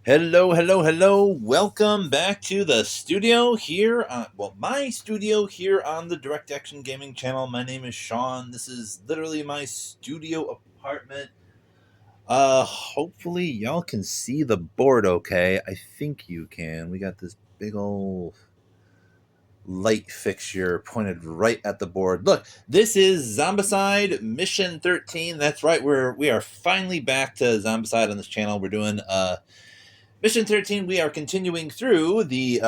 Hello, hello, hello. Welcome back to the studio here on, my studio here on the Direct Action Gaming channel. My name is Sean. This is literally my studio apartment. Hopefully y'all can see the board okay. I think you can. We got this big old light fixture pointed right at the board. Look, this is Zombicide Mission 13. That's right. We are finally back to Zombicide on this channel. We're doing Mission 13, we are continuing through the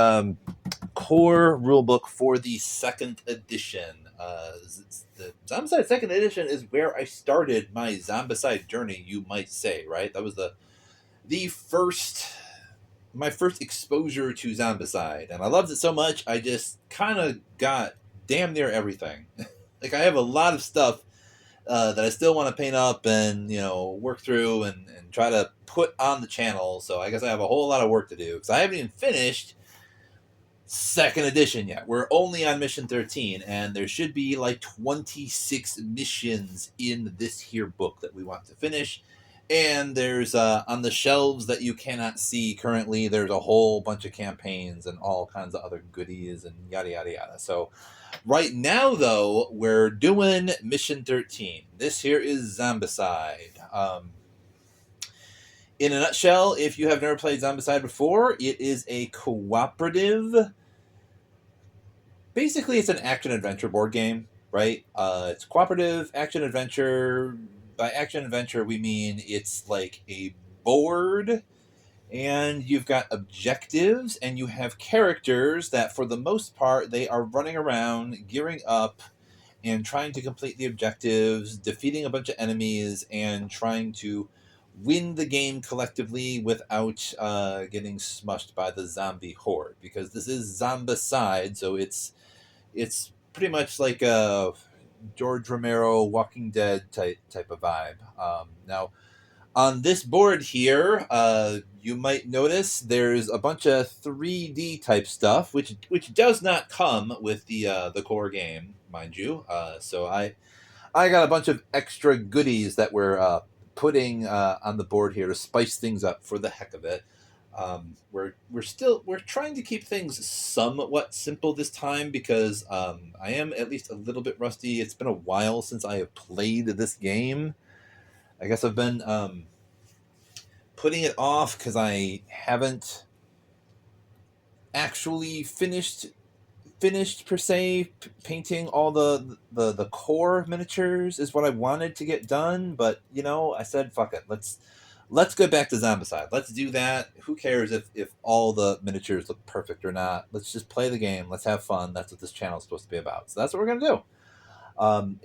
core rulebook for the second edition. The Zombicide second edition is where I started my Zombicide journey, you might say, right? That was the first my first exposure to Zombicide, and I loved it so much I just kind of got damn near everything. Like I have a lot of stuff that I still want to paint up and work through and try to put on the channel. So I guess I have a whole lot of work to do because I haven't even finished second edition yet. We're only on mission 13, and there should be like 26 missions in this here book that we want to finish. And there's on the shelves that you cannot see currently, there's a whole bunch of campaigns and all kinds of other goodies and yada yada yada. So right now, though, we're doing Mission 13. This here is Zombicide. In a nutshell, if you have never played Zombicide before, it is a cooperative. Basically, it's an action-adventure board game, right? It's cooperative action-adventure. By action-adventure, we mean it's like a board and you've got objectives and you have characters that for the most part they are running around gearing up and trying to complete the objectives, defeating a bunch of enemies, and trying to win the game collectively without getting smushed by the zombie horde, because this is Zombicide, so it's pretty much like a George Romero Walking Dead type of vibe. Now on this board here, you might notice there's a bunch of 3D type stuff, which does not come with the core game, mind you. So I got a bunch of extra goodies that we're putting on the board here to spice things up for the heck of it. We're trying to keep things somewhat simple this time because I am at least a little bit rusty. It's been a while since I have played this game. I guess I've been putting it off because I haven't actually finished per se painting all the core miniatures is what I wanted to get done, but I said fuck it, let's go back to Zombicide. Let's do that. Who cares if all the miniatures look perfect or not? Let's just play the game. Let's have fun. That's what this channel is supposed to be about. So that's what we're gonna do.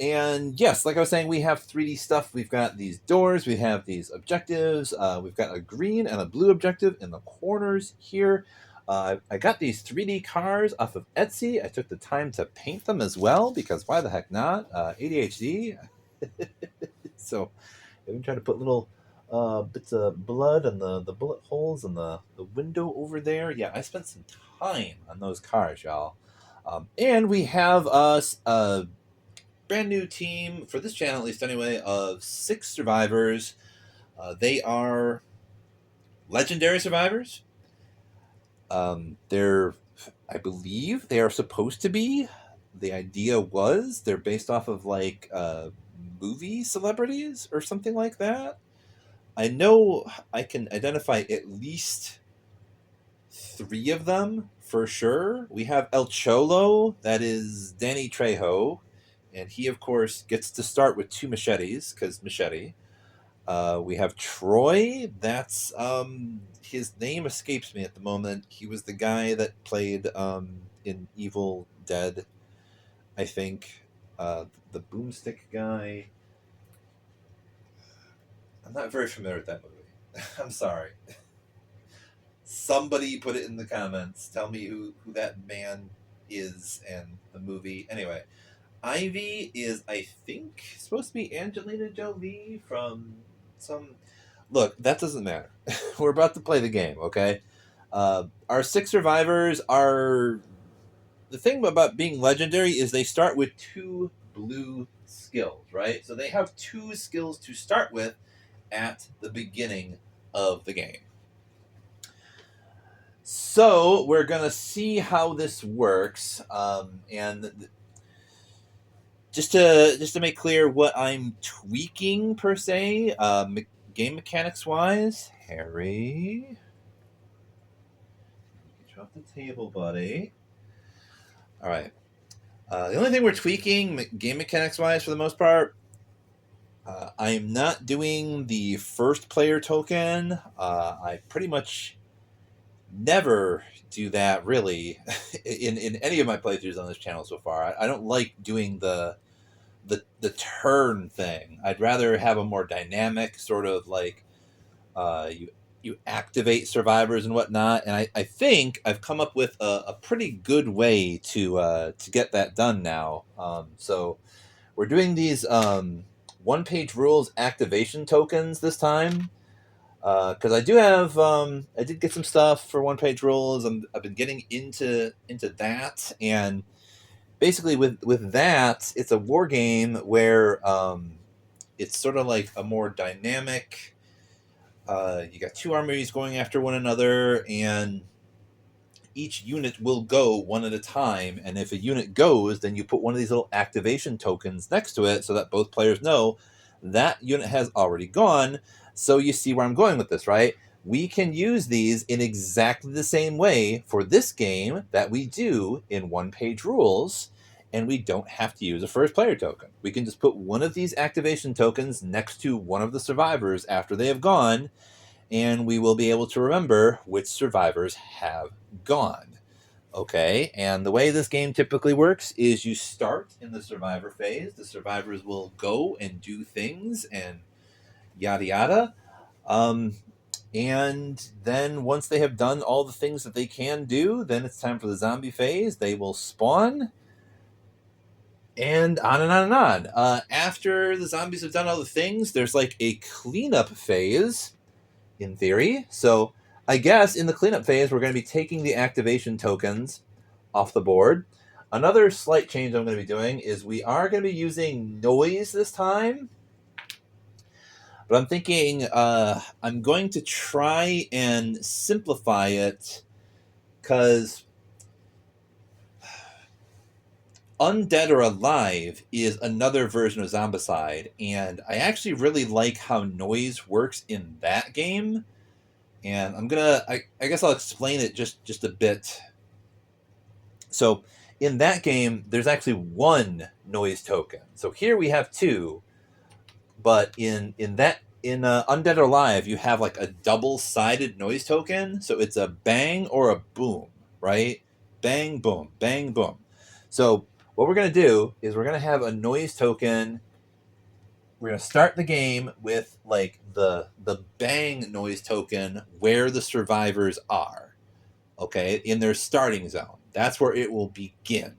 And yes, like I was saying, we have 3D stuff. We've got these doors, we have these objectives, we've got a green and a blue objective in the corners here. I got these 3D cars off of Etsy. I took the time to paint them as well because why the heck not? ADHD. So I've been trying to put little bits of blood and the bullet holes and the window over there. Yeah, I spent some time on those cars, y'all. And we have us brand new team for this channel, at least anyway, of 6 survivors. They are legendary survivors. They're, I believe, they are supposed to be. The idea was they're based off of like movie celebrities or something like that. I know I can identify at least 3 of them for sure. We have El Cholo, that is Danny Trejo, and he of course gets to start with 2 machetes because machete. We have Troy. That's his name escapes me at the moment. He was the guy that played in Evil Dead, I think. The boomstick guy. I'm not very familiar with that movie. I'm sorry. Somebody put it in the comments. Tell me who that man is and the movie. Anyway, Ivy is, I think, supposed to be Angelina Jolie from some. Look, that doesn't matter. We're about to play the game, okay? Our 6 survivors are. The thing about being legendary is they start with 2 blue skills, right? So they have 2 skills to start with at the beginning of the game. So we're gonna see how this works, and just to make clear what I'm tweaking per se, game mechanics wise. Harry, get you off the table, buddy. All right. The only thing we're tweaking game mechanics wise, for the most part, I'm not doing the first player token. I pretty much never do that really in any of my playthroughs on this channel so far. I don't like doing the turn thing. I'd rather have a more dynamic sort of like you activate survivors and whatnot. And I think I've come up with a pretty good way to get that done now. So we're doing these one-page rules activation tokens this time. Because I do have, I did get some stuff for one-page rules. I've been getting into that, and basically with that, it's a war game where it's sort of like a more dynamic. You got two armies going after one another, and each unit will go one at a time. And if a unit goes, then you put one of these little activation tokens next to it so that both players know that unit has already gone. So you see where I'm going with this, right? We can use these in exactly the same way for this game that we do in one-page rules, and we don't have to use a first player token. We can just put one of these activation tokens next to one of the survivors after they have gone, and we will be able to remember which survivors have gone. Okay, and the way this game typically works is you start in the survivor phase. The survivors will go and do things and yada yada. And then once they have done all the things that they can do, then it's time for the zombie phase. They will spawn, and on and on and on. After the zombies have done all the things, there's like a cleanup phase, in theory. So I guess in the cleanup phase, we're going to be taking the activation tokens off the board. Another slight change I'm going to be doing is we are going to be using noise this time. But I'm thinking I'm going to try and simplify it, because Undead or Alive is another version of Zombicide, and I actually really like how noise works in that game. And I guess I'll explain it just a bit. So in that game, there's actually one noise token. So here we have two, but in Undead or Alive, you have like a double-sided noise token. So it's a bang or a boom, right? Bang, boom, bang, boom. So what we're going to do is we're going to have a noise token. We're going to start the game with like the bang noise token where the survivors are, okay, in their starting zone. That's where it will begin.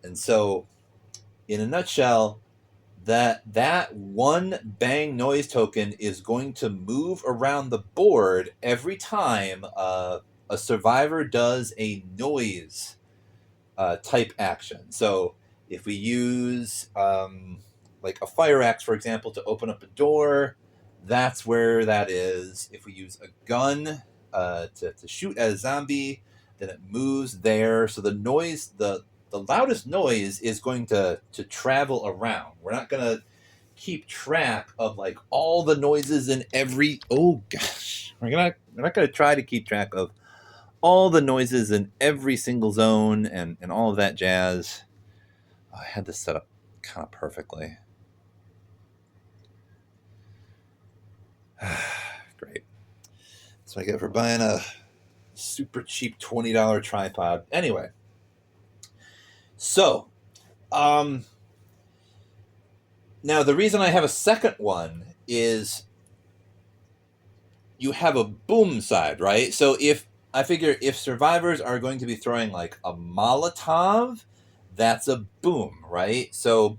And so in a nutshell, that one bang noise token is going to move around the board every time a survivor does a noise type action. So if we use like a fire axe, for example, to open up a door, that's where that is. If we use a gun to shoot at a zombie, then it moves there. So the noise, the loudest noise is going to travel around. We're not going to keep track of like all the noises in every, oh gosh, we're not going to try to keep track of all the noises in every single zone and all of that jazz. Oh, I had this set up kind of perfectly. Great. That's what I get for buying a super cheap $20 tripod. Anyway, so now the reason I have a second one is you have a boom side, right? So if I figure if survivors are going to be throwing like a Molotov, that's a boom, right? So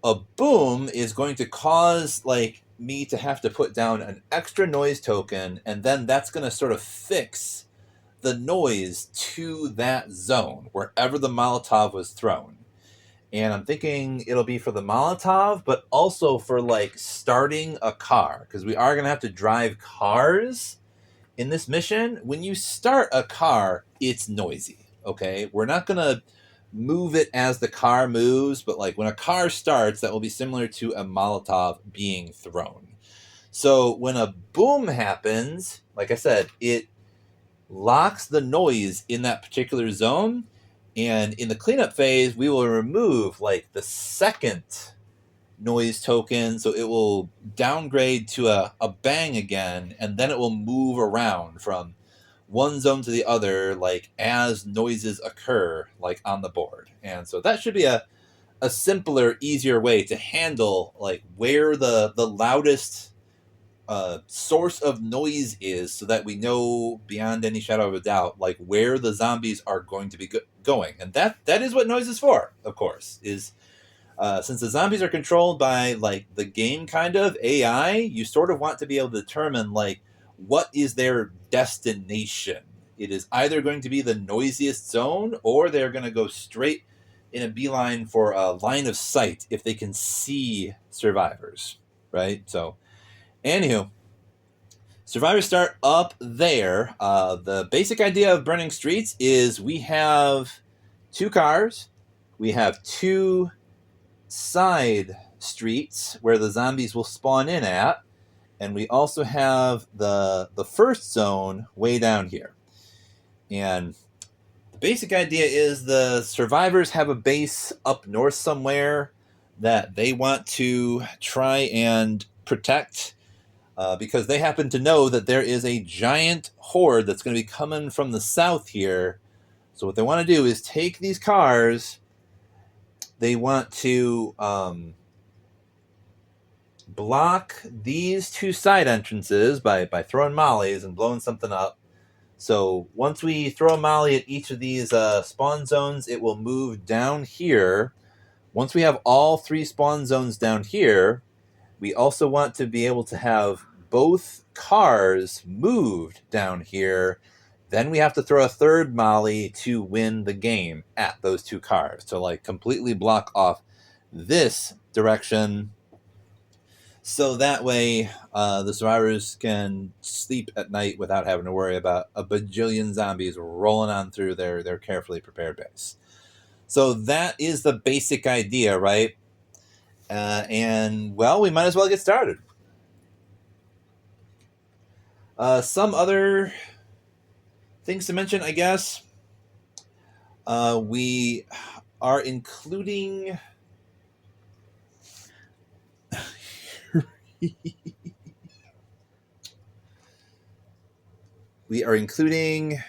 a boom is going to cause like me to have to put down an extra noise token, and then that's going to sort of fix the noise to that zone wherever the Molotov was thrown. And I'm thinking it'll be for the Molotov, but also for like starting a car, because we are going to have to drive cars in this mission, when you start a car, it's noisy. Okay, we're not gonna move it as the car moves, but like when a car starts, that will be similar to a Molotov being thrown. So when a boom happens, like I said, it locks the noise in that particular zone. And in the cleanup phase, we will remove like the second noise token. So it will downgrade to a bang again, and then it will move around from one zone to the other, like as noises occur, like on the board. And so that should be a simpler, easier way to handle like where the loudest source of noise is, so that we know beyond any shadow of a doubt like where the zombies are going to be going. And that is what noise is for, of course, is since the zombies are controlled by like the game kind of AI, you sort of want to be able to determine like what is their destination. It is either going to be the noisiest zone, or they're going to go straight in a beeline for a line of sight if they can see survivors, right? So anywho, survivors start up there. The basic idea of burning streets is we have two cars, we have two side streets where the zombies will spawn in at, and we also have the first zone way down here. And the basic idea is the survivors have a base up north somewhere that they want to try and protect, because they happen to know that there is a giant horde that's going to be coming from the south here. So what they want to do is take these cars. They want to block these two side entrances by throwing mollies and blowing something up. So once we throw a molly at each of these spawn zones, it will move down here. Once we have all three spawn zones down here, we also want to be able to have both cars moved down here. Then we have to throw a third molly to win the game at those two cars, to like completely block off this direction, so that way the survivors can sleep at night without having to worry about a bajillion zombies rolling on through their carefully prepared base. So that is the basic idea, right? And well, we might as well get started. Some other things to mention, I guess. We are including we are including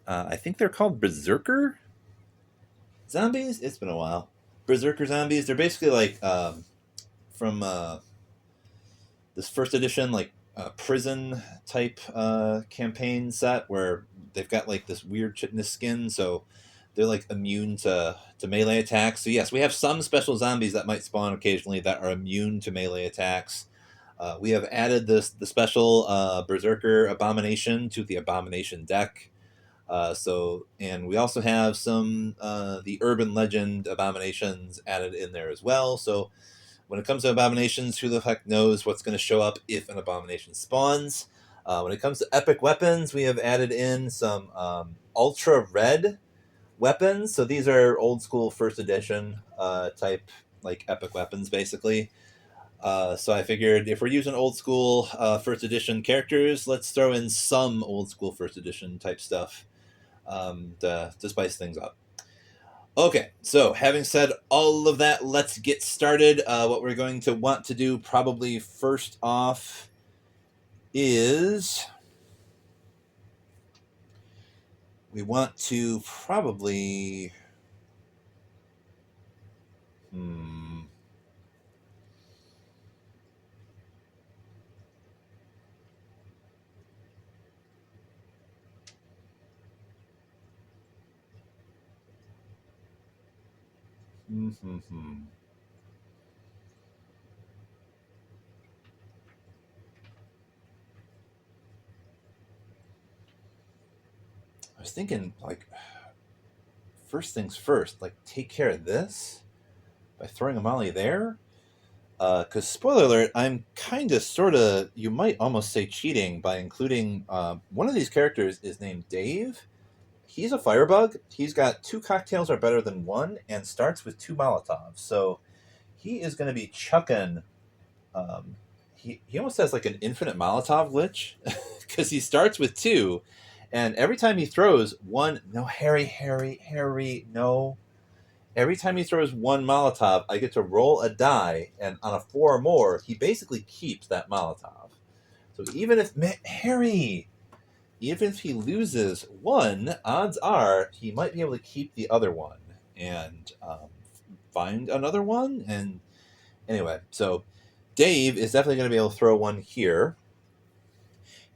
I think they're called Berserker zombies. It's been a while. Berserker zombies. They're basically like from this first edition, like prison type campaign set where they've got like this weird chitinous skin, so they're like immune to melee attacks. So yes, we have some special zombies that might spawn occasionally that are immune to melee attacks. We have added the special Berserker Abomination to the Abomination deck. And we also have some the urban legend abominations added in there as well. So when it comes to abominations, who the heck knows what's going to show up if an abomination spawns? When it comes to epic weapons, we have added in some ultra red weapons. So these are old school first edition type like epic weapons, basically. So I figured if we're using old school first edition characters, let's throw in some old school first edition type stuff to spice things up. Okay, so having said all of that, let's get started. What we're going to want to do probably first off is we want to probably I was thinking like first things first, like take care of this. by throwing a molly there. Because spoiler alert, I'm kind of, sort of, you might almost say cheating by including one of these characters is named Dave. He's a firebug. He's got 2 cocktails are better than 1 and starts with 2 Molotovs. So he is going to be chucking. He almost has like an infinite Molotov glitch because he starts with 2, and every time he throws one, no, Harry, no. Every time he throws 1 Molotov, I get to roll a die, and on a 4 or more, he basically keeps that Molotov. So even if Harry, even if he loses 1, odds are he might be able to keep the other one and find another one. And anyway, so Dave is definitely going to be able to throw 1 here.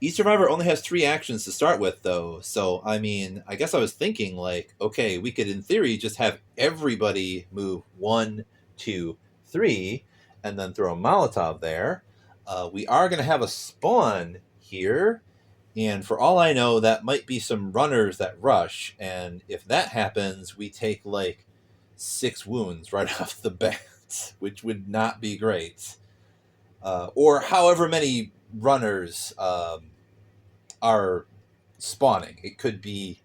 Each survivor only has 3 actions to start with, though. So, I mean, I guess I was thinking, like, okay, we could, in theory, just have everybody move 1, 2, 3, and then throw a Molotov there. We are going to have a spawn here. And for all I know, that might be some runners that rush. And if that happens, we take, like, 6 wounds right off the bat, which would not be great. Or however many runners are spawning. It could be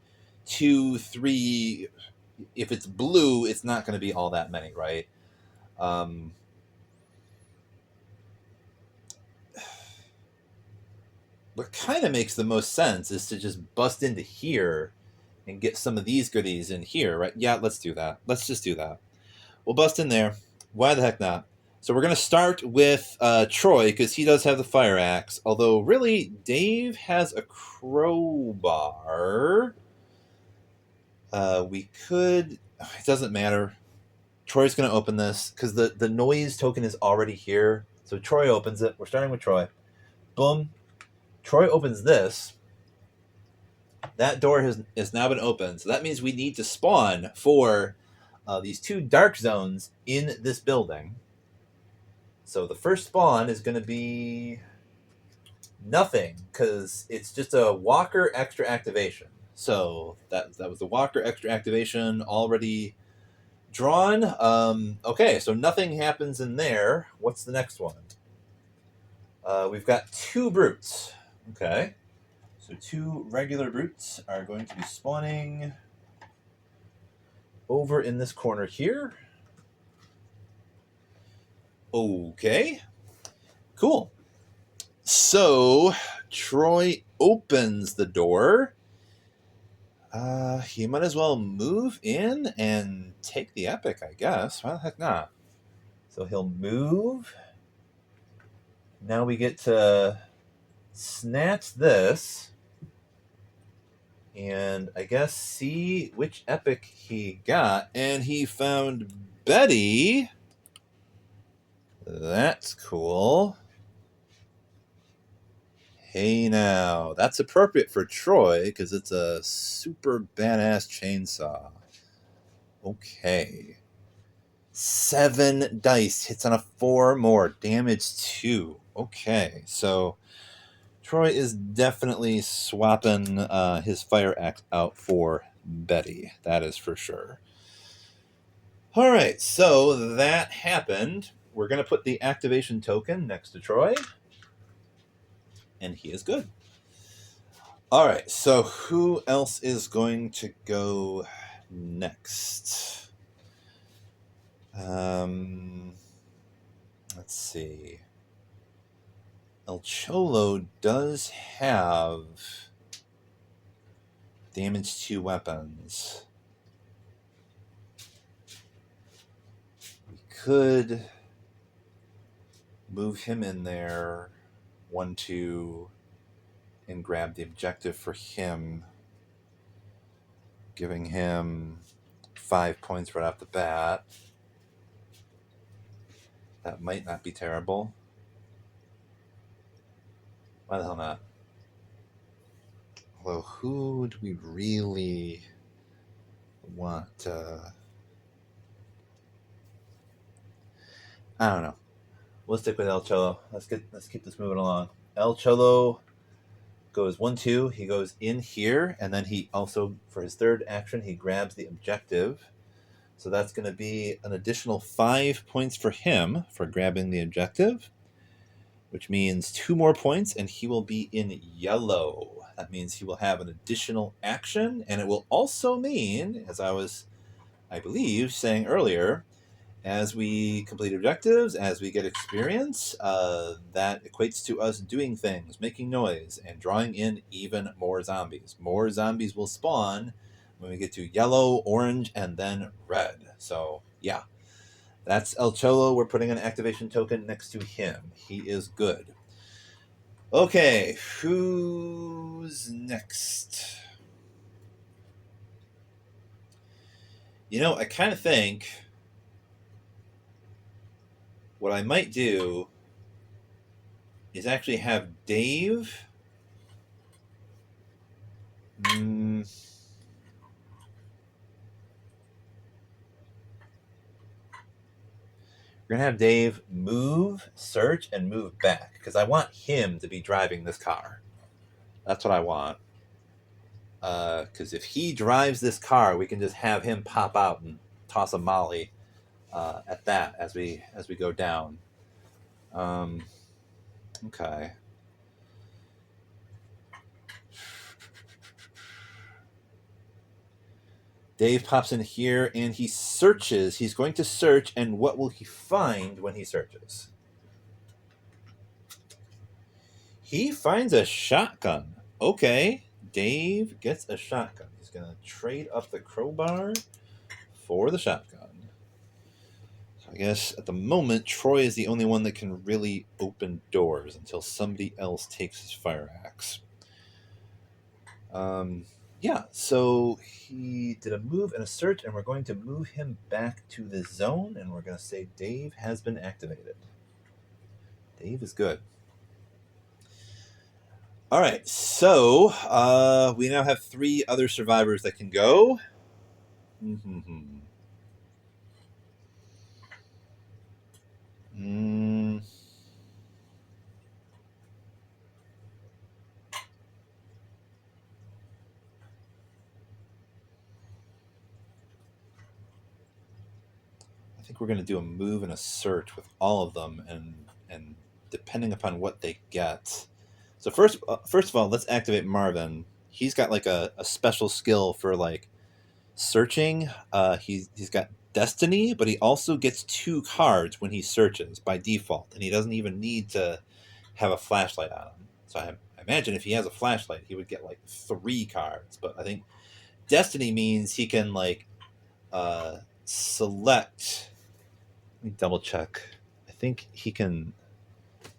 2, 3. If it's blue, it's not going to be all that many, right? What kind of makes the most sense is to just bust into here and get some of these goodies in here, right? Yeah, let's do that. Let's just do that. We'll bust in there. Why the heck not? So we're going to start with Troy, because he does have the fire axe. Although, really, Dave has a crowbar. We could... It doesn't matter. Troy's going to open this, because the noise token is already here. So Troy opens it. We're starting with Troy. Boom. Troy opens this. That door has now been opened. So that means we need to spawn for these 2 dark zones in this building. So the first spawn is going to be nothing, because it's just a walker extra activation. So that was the walker extra activation already drawn. Okay, so nothing happens in there. What's the next one? We've got 2 brutes. Okay, so 2 regular brutes are going to be spawning over in this corner here. Okay, cool. So Troy opens the door. He might as well move in and take the epic, I guess. Why the heck not? So he'll move. Now we get to snatch this. And I guess see which epic he got. And he found Betty. That's cool. Hey now. That's appropriate for Troy because it's a super badass chainsaw. Okay. 7 dice. Hits on a 4 or more. Damage 2. Okay. So Troy is definitely swapping his fire axe out for Betty. That is for sure. All right, so that happened. We're going to put the activation token next to Troy. And he is good. All right, so who else is going to go next? Let's see. El Cholo does have damage to weapons. We could move him in there, 1, 2, and grab the objective for him, giving him 5 points right off the bat. That might not be terrible. Why the hell not? Although, who do we really want to... I don't know. We'll stick with El Cholo. Let's keep this moving along. El Cholo goes 1, 2. He goes in here, and then he also, for his third action, he grabs the objective. So that's going to be an additional 5 points for him for grabbing the objective, which means 2 more points, and he will be in yellow. That means he will have an additional action, and it will also mean, as I believe, saying earlier, as we complete objectives, as we get experience, that equates to us doing things, making noise, and drawing in even more zombies. More zombies will spawn when we get to yellow, orange, and then red. So, yeah. That's El Cholo. We're putting an activation token next to him. He is good. Okay, who's next? You know, I kind of think what I might do is actually have Dave. We're going to have Dave move, search, and move back because I want him to be driving this car. That's what I want. Because if he drives this car, we can just have him pop out and toss a molly at that as we go down. Okay. Dave pops in here and he searches. He's going to search, and what will he find when he searches? He finds a shotgun. Okay, Dave gets a shotgun. He's going to trade up the crowbar for the shotgun. So I guess at the moment, Troy is the only one that can really open doors until somebody else takes his fire axe. Yeah, so he did a move and a search, and we're going to move him back to the zone, and we're going to say Dave has been activated. Dave is good. All right, so we now have 3 other survivors that can go. I think we're going to do a move and a search with all of them, and depending upon what they get. So first of all, let's activate Marvin. He's got like a special skill for like searching. He's got Destiny, but he also gets 2 cards when he searches by default, and he doesn't even need to have a flashlight on him. So I imagine if he has a flashlight, he would get like 3 cards. But I think Destiny means he can like select. Let me double check. I think he can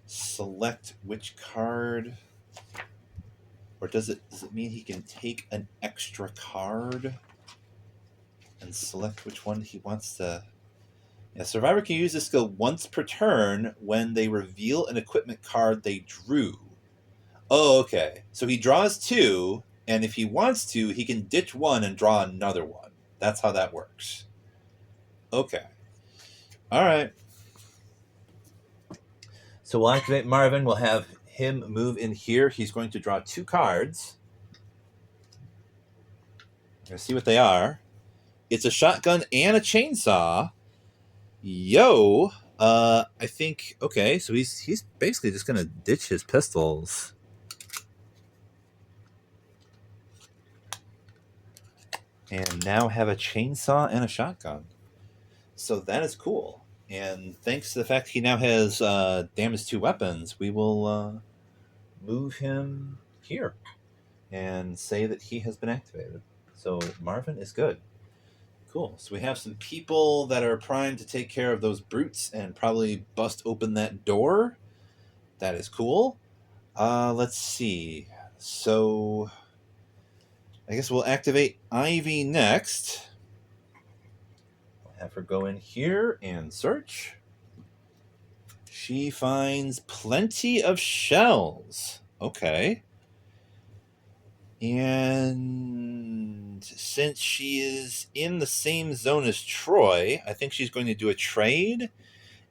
select which card, or does it mean he can take an extra card and select which one he wants to? Yeah, survivor can use this skill once per turn when they reveal an equipment card they drew. Oh, okay. So he draws 2, and if he wants to, he can ditch 1 and draw another one. That's how that works. Okay. All right. So we'll activate Marvin. We'll have him move in here. He's going to draw 2 cards. We're going to see what they are. It's a shotgun and a chainsaw. Yo. I think, okay, so he's basically just going to ditch his pistols. And now have a chainsaw and a shotgun. So that is cool. And thanks to the fact he now has damage 2 weapons, we will move him here and say that he has been activated. So Marvin is good. Cool. So we have some people that are primed to take care of those brutes and probably bust open that door. That is cool. Let's see. So I guess we'll activate Ivy next. I'll have her go in here and search. She finds plenty of shells. Okay. And since she is in the same zone as Troy, I think she's going to do a trade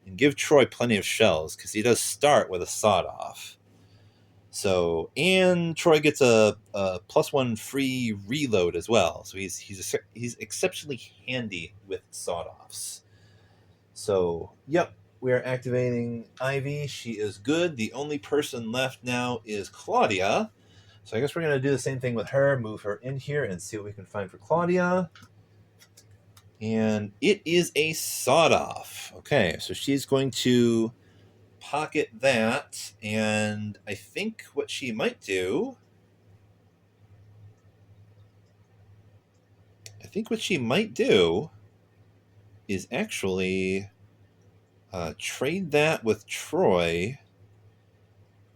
and give Troy plenty of shells because he does start with a sawed-off. So, and Troy gets a +1 free reload as well. So he's exceptionally handy with sawed-offs. So, yep, we are activating Ivy. She is good. The only person left now is Claudia. So I guess we're going to do the same thing with her. Move her in here and see what we can find for Claudia. And it is a sawed-off. Okay, so she's going to pocket that, and I think what she might do... is actually trade that with Troy,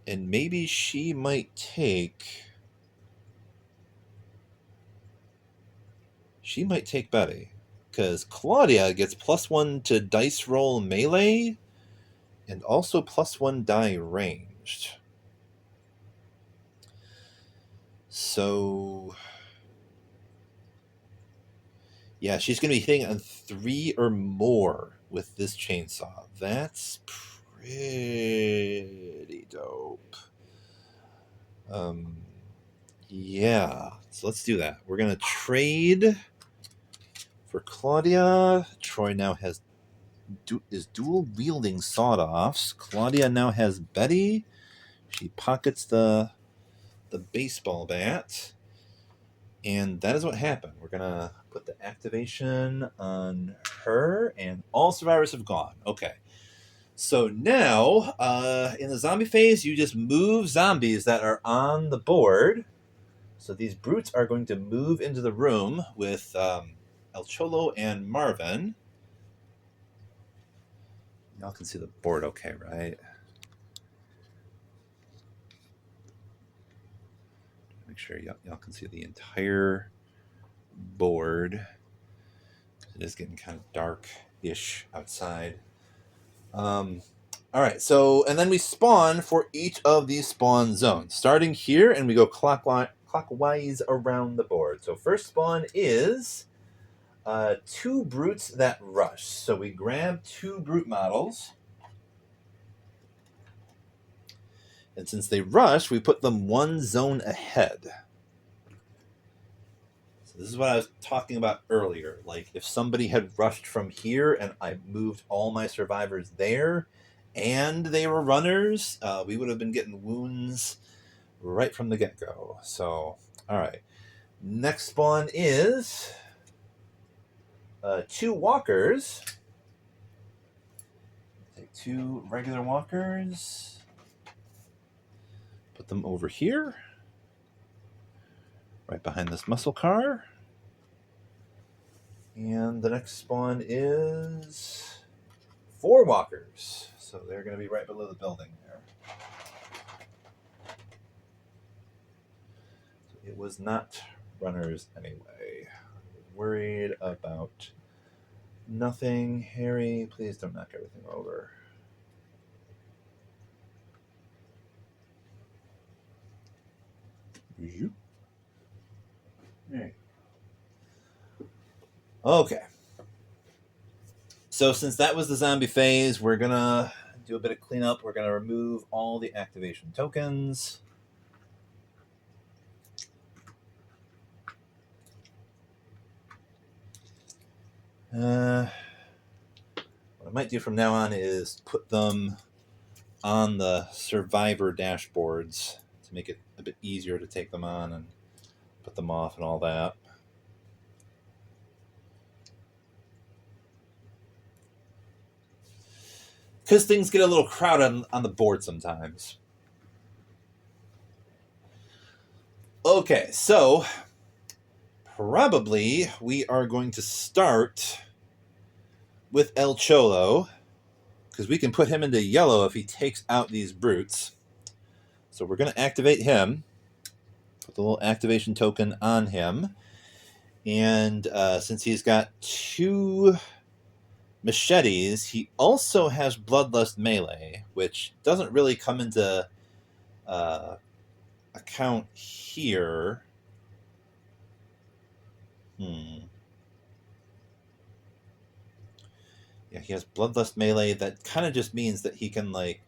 and maybe she might take... Betty, because Claudia gets +1 to dice roll melee, and also +1 die ranged. So, yeah, she's going to be hitting on 3 or more with this chainsaw. That's pretty dope. Yeah, so let's do that. We're going to trade for Claudia. Troy now has is dual wielding sawed-offs. Claudia now has Betty. She pockets the baseball bat. And that is what happened. We're going to put the activation on her, and all survivors have gone. Okay. So now, in the zombie phase, you just move zombies that are on the board. So these brutes are going to move into the room with El Cholo and Marvin. Y'all can see the board okay, right? Make sure y'all can see the entire board. It is getting kind of dark-ish outside. All right, so, and then we spawn for each of these spawn zones. Starting here, and we go clockwise around the board. So first spawn is 2 brutes that rush. So we grab 2 brute models. And since they rush, we put them 1 zone ahead. So this is what I was talking about earlier. Like, if somebody had rushed from here and I moved all my survivors there, and they were runners, we would have been getting wounds right from the get-go. So, all right. Next spawn is 2 walkers. Take 2 regular walkers. Put them over here, right behind this muscle car. And the next spawn is 4 walkers. So they're going to be right below the building there. So it was not runners anyway. Worried about nothing. Harry, please don't knock everything over. Okay. So since that was the zombie phase, we're going to do a bit of cleanup. We're going to remove all the activation tokens. What I might do from now on is put them on the survivor dashboards to make it a bit easier to take them on and put them off and all that. Because things get a little crowded on the board sometimes. Okay, so probably we are going to start with El Cholo, because we can put him into yellow if he takes out these brutes. So we're going to activate him. Put the little activation token on him. And since he's got 2 machetes, he also has Bloodlust melee, which doesn't really come into account here. Yeah, he has Bloodlust melee. That kind of just means that he can, like,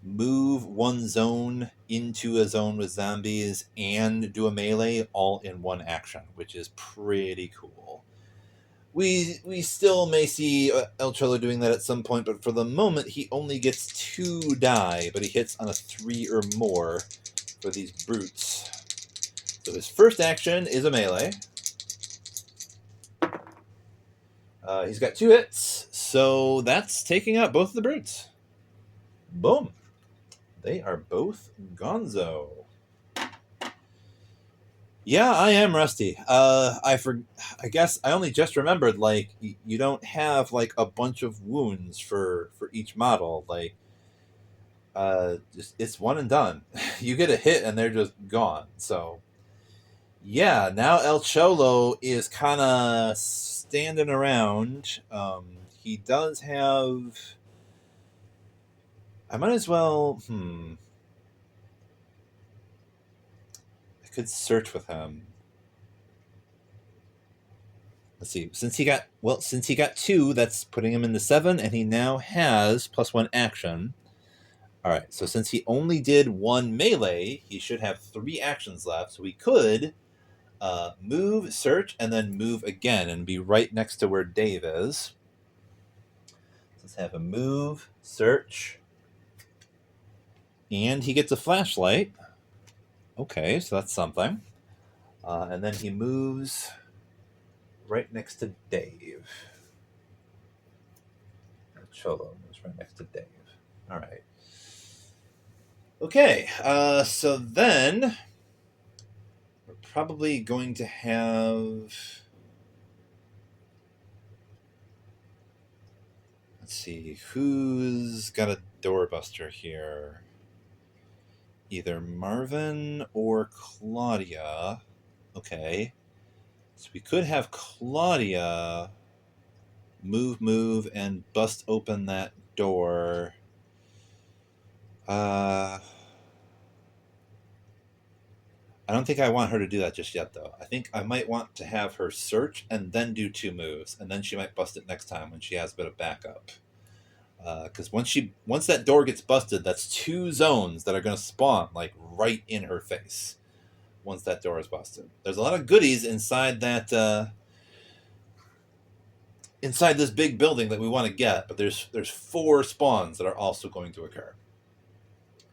move one zone into a zone with zombies, and do a melee all in one action, which is pretty cool. We still may see El Cholo doing that at some point, but for the moment, he only gets 2 die, but he hits on a 3 or more for these brutes. So his first action is a melee. He's got 2 hits, so that's taking out both of the brutes. Boom. They are both gonzo. Yeah, I am rusty. I guess I only just remembered, like, you don't have, like, a bunch of wounds for each model. Like, just it's one and done. You get a hit and they're just gone. So, yeah, now El Cholo is kind of standing around. He does have... I might as well... I could search with him. Let's see. Since he got 2, that's putting him in the 7, and he now has +1 action. All right. So since he only did 1 melee, he should have 3 actions left. So we could move, search, and then move again, and be right next to where Dave is. Let's have a move, search, and he gets a flashlight. Okay, so that's something. And then he moves right next to Dave. Cholo moves right next to Dave. All right. Okay, so then we're probably going to have... Let's see, who's got a doorbuster here? Either Marvin or Claudia. Okay. So we could have Claudia move, and bust open that door. I don't think I want her to do that just yet, though. I think I might want to have her search and then do 2 moves, and then she might bust it next time when she has a bit of backup. Because once that door gets busted, that's 2 zones that are going to spawn, like, right in her face once that door is busted. There's a lot of goodies inside that... inside this big building that we want to get, but there's 4 spawns that are also going to occur.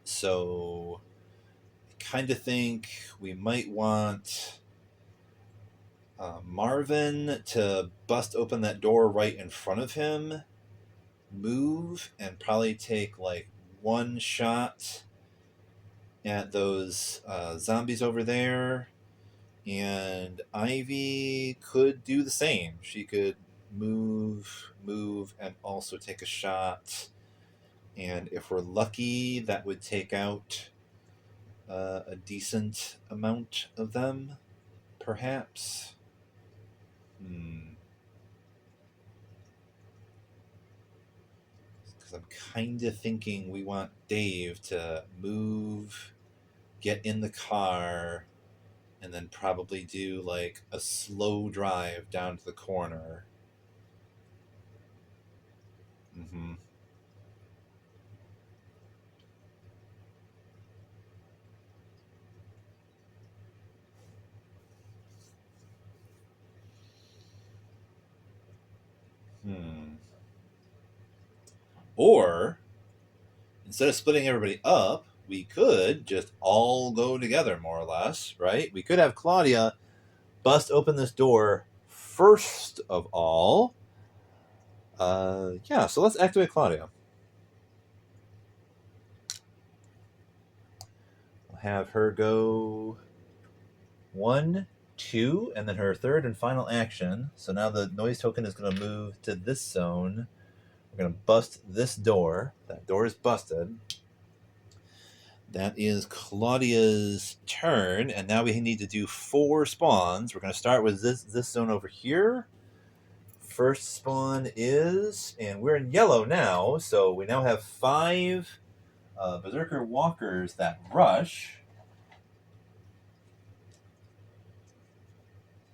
So I kind of think we might want Marvin to bust open that door right in front of him, move, and probably take like 1 shot at those zombies over there. And Ivy could do the same. She could move, and also take a shot. And if we're lucky, that would take out a decent amount of them, perhaps. Because I'm kind of thinking we want Dave to move, get in the car, and then probably do like a slow drive down to the corner. Or, instead of splitting everybody up, we could just all go together, more or less, right? We could have Claudia bust open this door first of all. Yeah, so let's activate Claudia. We'll have her go 1, 2, and then her third and final action. So now the noise token is going to move to this zone. We're going to bust this door. That door is busted. That is Claudia's turn, and now we need to do 4 spawns. We're going to start with this zone over here. First spawn is, and we're in yellow now, so we now have 5 Berserker Walkers that rush.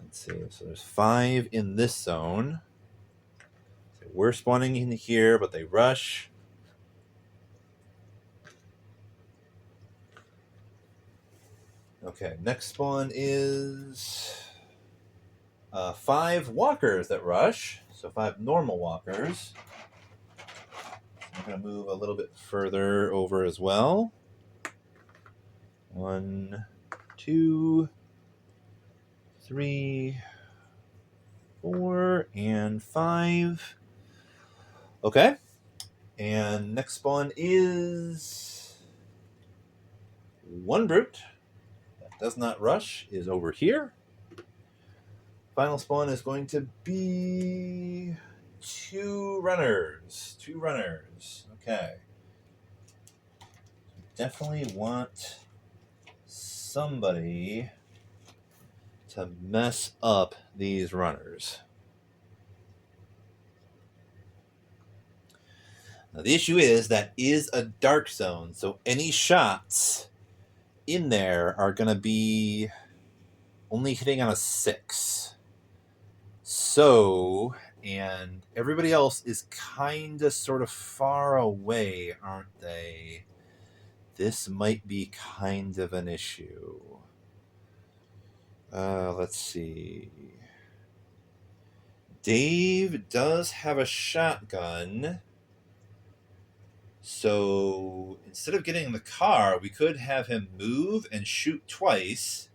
Let's see, so there's 5 in this zone. So we're spawning in here, but they rush. Okay, next spawn is 5 walkers that rush. So 5 normal walkers. I'm going to move a little bit further over as well. 1, 2, 3, 4, and 5. Okay. And next spawn is 1 brute that does not rush, is over here. Final spawn is going to be 2 runners. 2 runners. Okay. Definitely want somebody to mess up these runners. Now, the issue is that is a dark zone, so any shots in there are going to be only hitting on a 6. So, and everybody else is kind of sort of far away, aren't they? This might be kind of an issue. Let's see. Dave does have a shotgun. So instead of getting in the car, we could have him move and shoot twice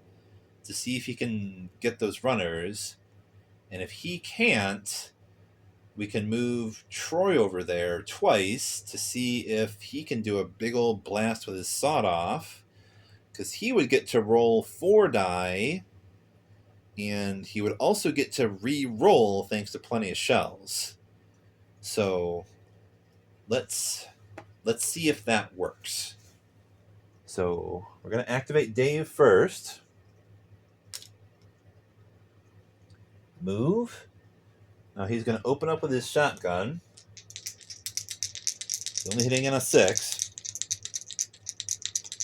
to see if he can get those runners. And if he can't, we can move Troy over there twice to see if he can do a big old blast with his sawed-off. Because he would get to roll 4 die, and he would also get to re-roll thanks to plenty of shells. So let's see if that works. So we're going to activate Dave first. Move. Now he's going to open up with his shotgun. He's only hitting in a 6.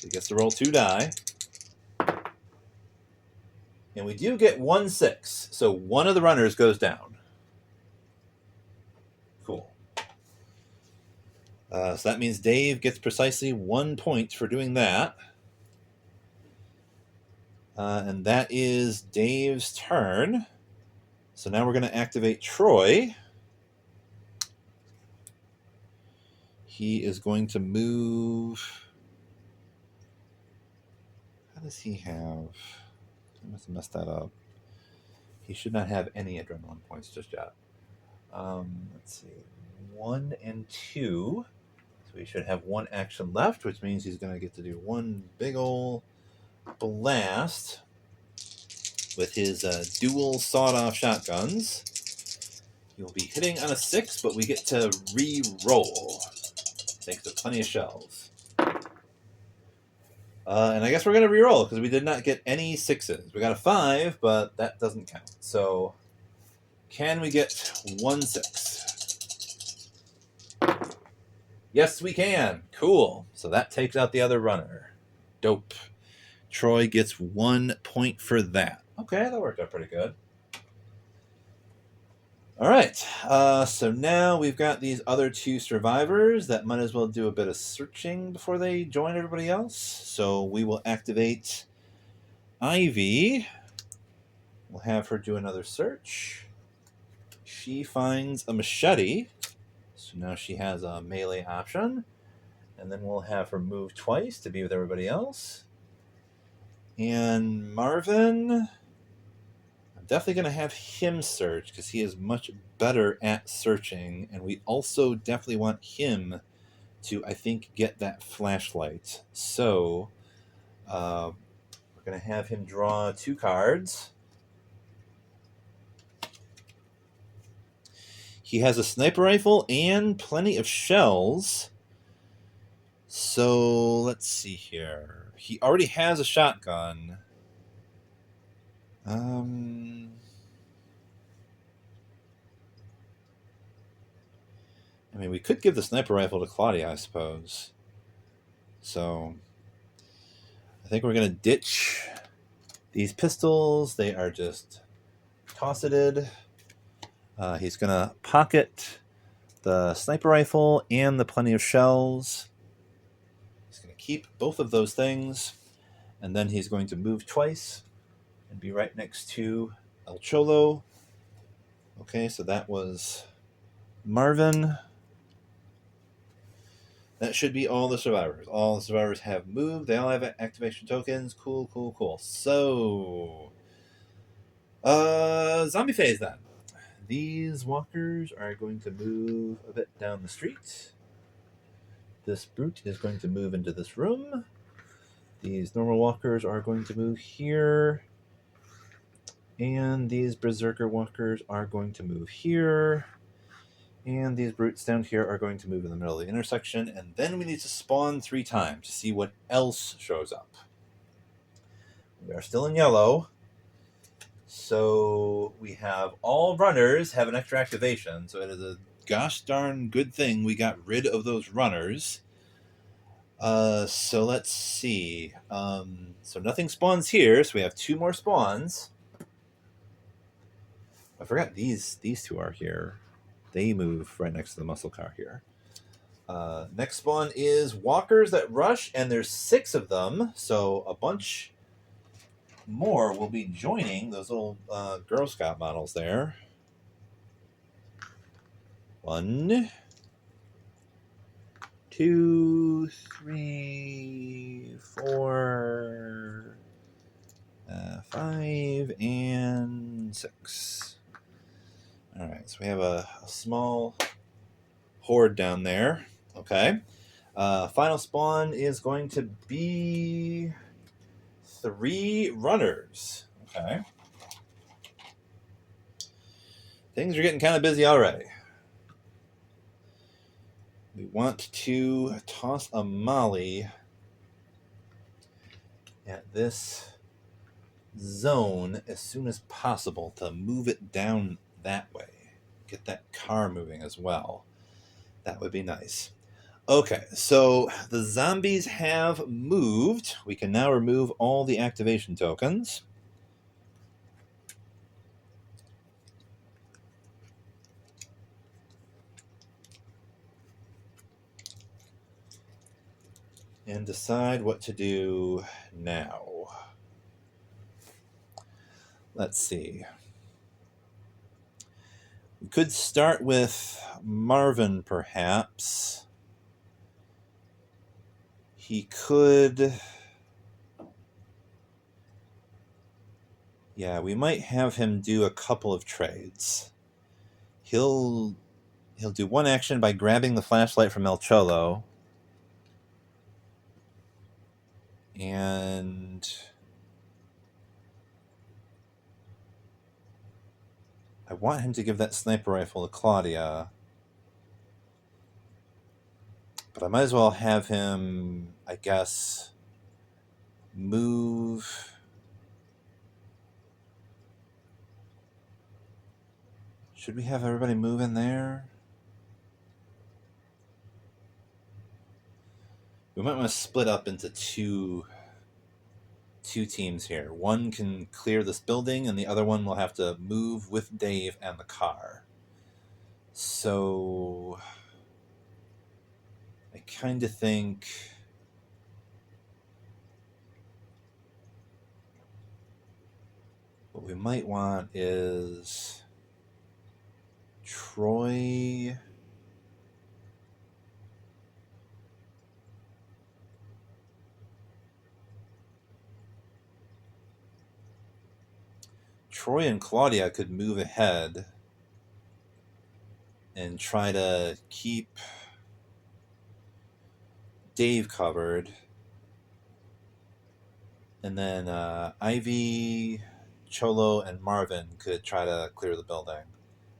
He gets to roll 2 die. And we do get 1 6. So one of the runners goes down. Cool. So that means Dave gets precisely 1 point for doing that. And that is Dave's turn. So now we're going to activate Troy. He is going to move. How does he have? I must have messed that up. He should not have any adrenaline points just yet. Let's see. 1 and 2. So he should have 1 action left, which means he's going to get to do 1 big ol' blast with his dual sawed-off shotguns. He will be hitting on a 6, but we get to re-roll thanks to plenty of shells. And I guess we're going to re-roll because we did not get any 6s. We got a 5, but that doesn't count. So can we get 1 6? Yes, we can. Cool. So that takes out the other runner. Dope. Troy gets 1 point for that. Okay, that worked out pretty good. All right. So now we've got these other 2 survivors that might as well do a bit of searching before they join everybody else. So we will activate Ivy. We'll have her do another search. She finds a machete. So now she has a melee option. And then we'll have her move twice to be with everybody else. And Marvin, I'm definitely going to have him search because he is much better at searching. And we also definitely want him to, I think, get that flashlight. So we're going to have him draw 2 cards. He has a sniper rifle and plenty of shells. So let's see here. He already has a shotgun. I mean, we could give the sniper rifle to Claudia, I suppose. So I think we're going to ditch these pistols. They are just tosseted. He's going to pocket the sniper rifle and the plenty of shells. He's going to keep both of those things. And then he's going to move twice and be right next to El Cholo. Okay, so that was Marvin. That should be all the survivors. All the survivors have moved. They all have activation tokens. Cool, cool, cool. So, zombie phase then. These walkers are going to move a bit down the street. This brute is going to move into this room. These normal walkers are going to move here. And these berserker walkers are going to move here. And these brutes down here are going to move in the middle of the intersection. And then we need to spawn 3 times to see what else shows up. We are still in yellow. So we have all runners have an extra activation. So it is a gosh darn good thing we got rid of those runners. So let's see. So nothing spawns here. So we have 2 more spawns. I forgot these 2 are here. They move right next to the muscle car here. Next spawn is walkers that rush, and there's 6 of them, so a bunch more will be joining those little Girl Scout models there. 1, 2, 3, 4, 5, and 6. All right, so we have a small horde down there. Okay. Final spawn is going to be 3 runners. Okay. Things are getting kind of busy already. We want to toss a molly at this zone as soon as possible to move it down that way. Get that car moving as well. That would be nice. Okay, so the zombies have moved. We can now remove all the activation tokens. And decide what to do now. Let's see. We could start with Marvin, perhaps. He could... Yeah, we might have him do a couple of trades. He'll do one action by grabbing the flashlight from El Cholo. And I want him to give that sniper rifle to Claudia. But I might as well have him, I guess, move... Should we have everybody move in there? We might want to split up into two teams here. One can clear this building, and the other one will have to move with Dave and the car. So I kind of think... What we might want is Troy... Troy and Claudia could move ahead and try to keep Dave covered. And then Ivy, Cholo, and Marvin could try to clear the building.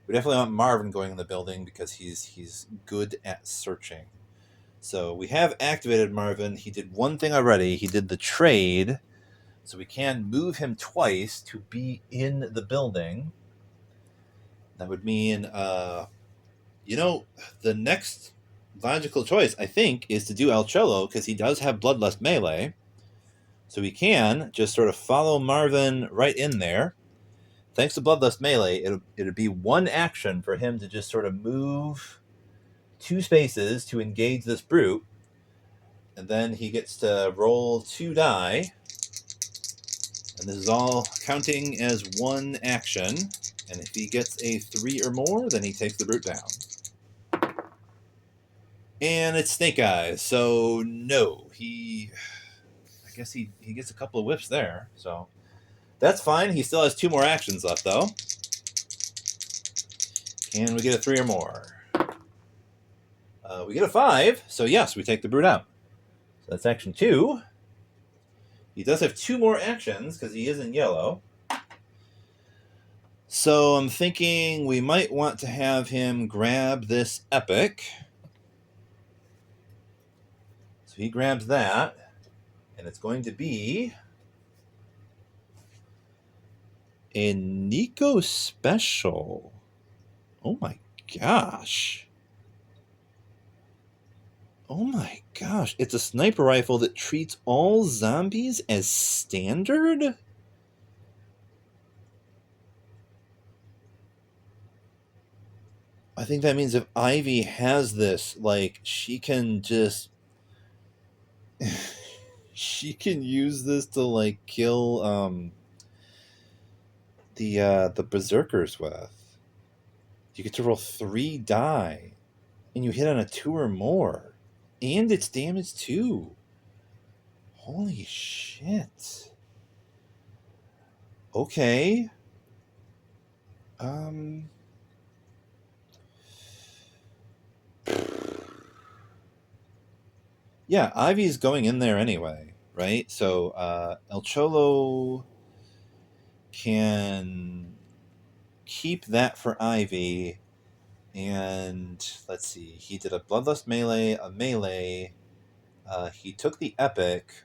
We definitely want Marvin going in the building because he's good at searching. So we have activated Marvin. He did one thing already. He did the trade. So we can move him twice to be in the building. That would mean, the next logical choice, I think, is to do El Cholo because he does have Bloodlust melee. So we can just sort of follow Marvin right in there. Thanks to Bloodlust melee, it'll be one action for him to just sort of move 2 spaces to engage this brute. And then he gets to roll 2 die. And this is all counting as one action. And if he gets a 3 or more, then he takes the brute down. And it's Snake Eyes, so no. I guess he gets a couple of whiffs there, so that's fine. He still has 2 more actions left, though. Can we get a 3 or more? We get a 5, so yes, we take the brute out. So that's action 2. He does have 2 more actions because he is in yellow. So I'm thinking we might want to have him grab this epic. So he grabs that, and it's going to be a Nico special. Oh my gosh. Oh my gosh. It's a sniper rifle that treats all zombies as standard? I think that means if Ivy has this, like, she can just... she can use this to, like, kill, the berserkers with. You get to roll 3 die, and you hit on a 2 or more. And it's damage too. Holy shit. Okay. Yeah, Ivy's going in there anyway, right? So El Cholo can keep that for Ivy. And let's see, he did a Bloodlust melee, a melee. He took the epic.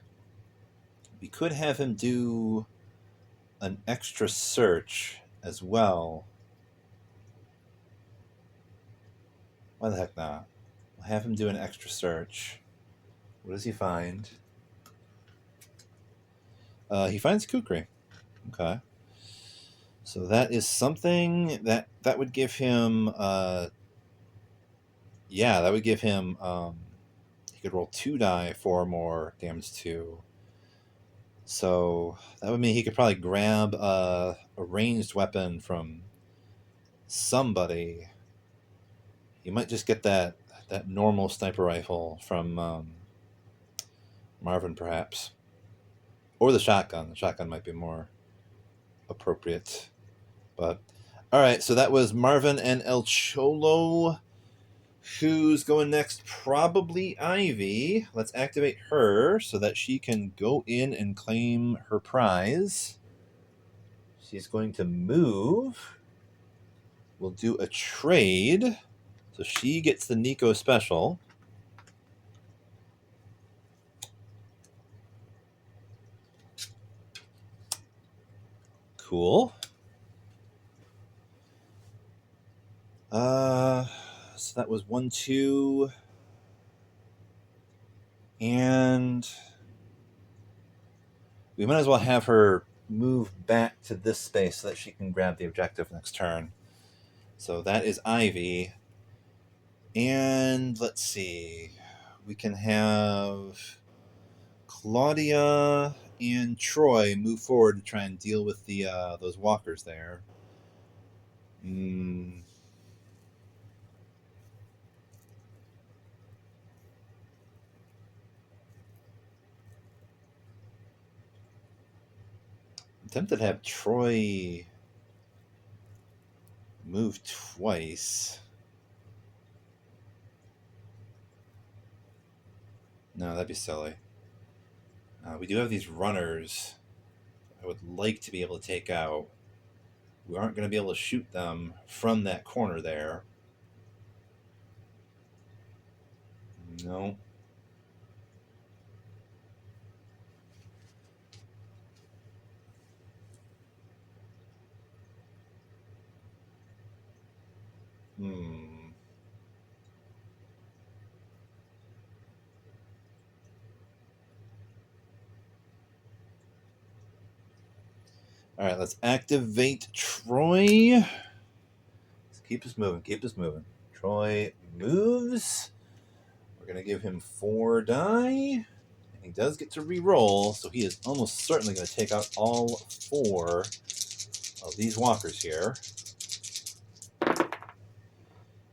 We could have him do an extra search as well. Why the heck not? We'll have him do an extra search. What does he find? He finds Kukri. Okay. So that is something that would give him... yeah, that would give him... he could roll 2 die, 4 more, damage 2. So that would mean he could probably grab a ranged weapon from somebody. He might just get that normal sniper rifle from Marvin, perhaps. Or the shotgun. The shotgun might be more appropriate. But, alright, so that was Marvin and El Cholo. Who's going next? Probably Ivy. Let's activate her so that she can go in and claim her prize. She's going to move. We'll do a trade. So she gets the Nico special. Cool. So that was 1, 2. And we might as well have her move back to this space so that she can grab the objective next turn. So that is Ivy. And let's see. We can have Claudia and Troy move forward to try and deal with the those walkers there. I'm tempted to have Troy move twice. No, that'd be silly. We do have these runners I would like to be able to take out. We aren't going to be able to shoot them from that corner there. No. All right, let's activate Troy. Let's keep us moving. Keep us moving. Troy moves. We're going to give him 4 die. He does get to re-roll, so he is almost certainly going to take out all 4 of these walkers here.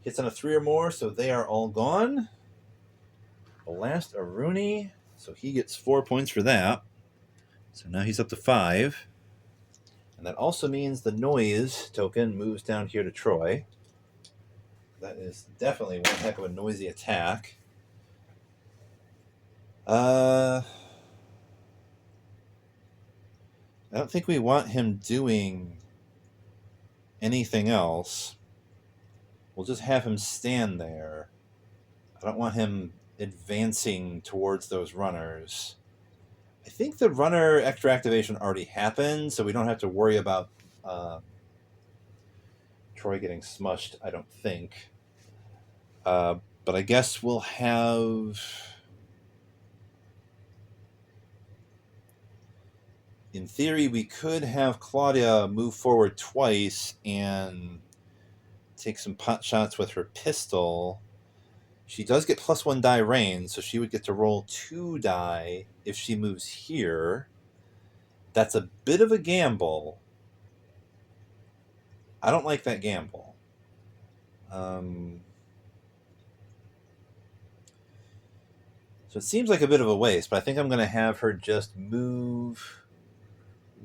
Hits on a 3 or more, so they are all gone. Blast a Rooney, so he gets 4 points for that. So now he's up to 5. And that also means the noise token moves down here to Troy. That is definitely one heck of a noisy attack. I don't think we want him doing anything else. We'll just have him stand there. I don't want him advancing towards those runners. I think the runner extra activation already happened, so we don't have to worry about Troy getting smushed, I don't think. But I guess we'll have... In theory, we could have Claudia move forward twice and take some pot shots with her pistol. She does get +1 die range, so she would get to roll 2 die if she moves here. That's a bit of a gamble. I don't like that gamble. So it seems like a bit of a waste, but I think I'm going to have her just move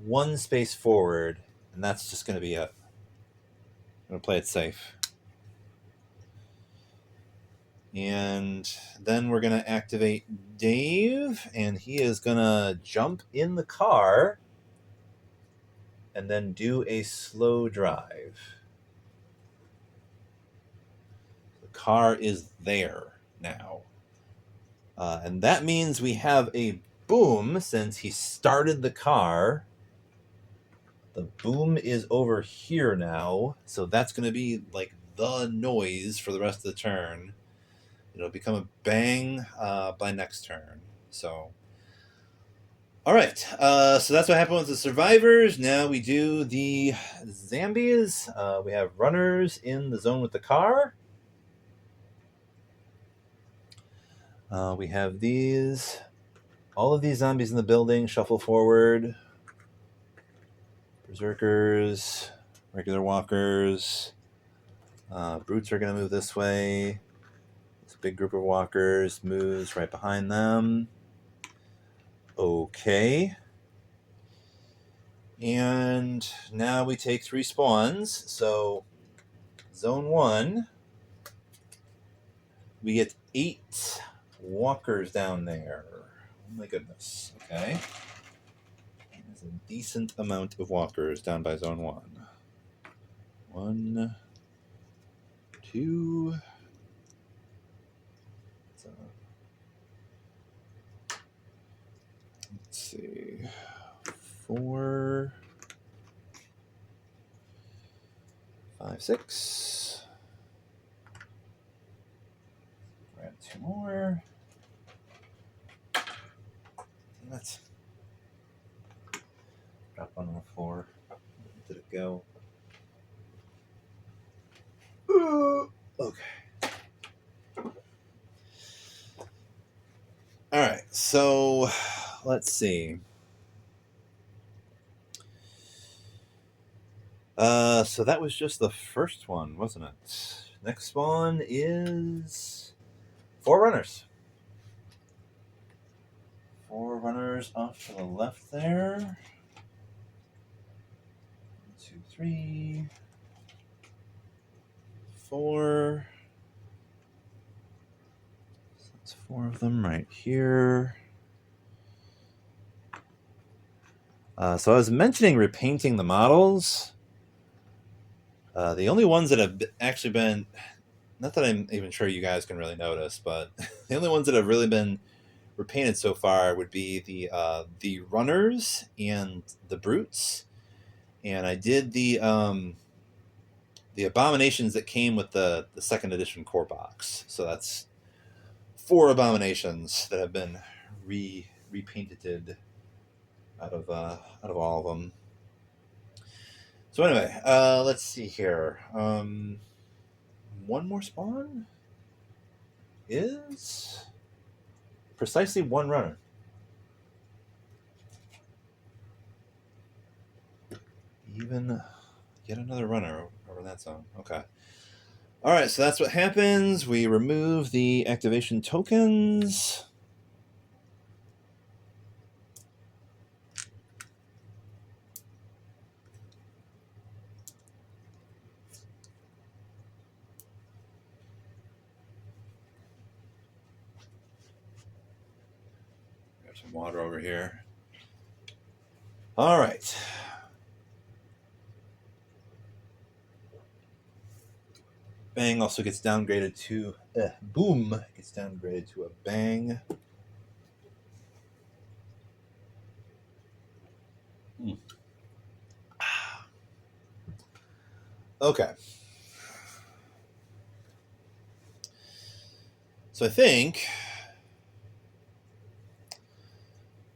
1 space forward, and that's just going to be it. I'm going to play it safe. And then we're going to activate Dave, and he is going to jump in the car and then do a slow drive. The car is there now. And that means we have a boom since he started the car. The boom is over here now, so that's going to be like the noise for the rest of the turn. It'll become a bang by next turn. So, all right. So that's what happened with the survivors. Now we do the zombies. We have runners in the zone with the car. We have these. All of these zombies in the building shuffle forward. Berserkers, regular walkers. Brutes are going to move this way. This big group of walkers moves right behind them. Okay. And now we take 3 spawns. So, zone 1, we get 8 walkers down there. Oh my goodness. Okay. There's a decent amount of walkers down by zone 1. 1, 2. Let's see. 4, 5, 6. Grab 2 more. Let's drop one on the floor. Where did it go? Okay. All right. So let's see. So that was just the first one, wasn't it? Next one is 4 runners. 4 runners off to the left there. 1, 2, 3, 4. So that's 4 of them right here. So I was mentioning repainting the models. The only ones that have actually been, not that I'm even sure you guys can really notice, but the only ones that have really been repainted so far would be the runners and the brutes. And I did the abominations that came with the 2nd edition core box. So that's 4 abominations that have been repainted out of all of them. So anyway, let's see here. 1 more spawn is precisely 1 runner. even yet another runner over that zone. Okay. All right, so that's what happens. We remove the activation tokens. Got some water over here. All right. Bang also gets downgraded to boom. Gets downgraded to a bang. Okay. So I think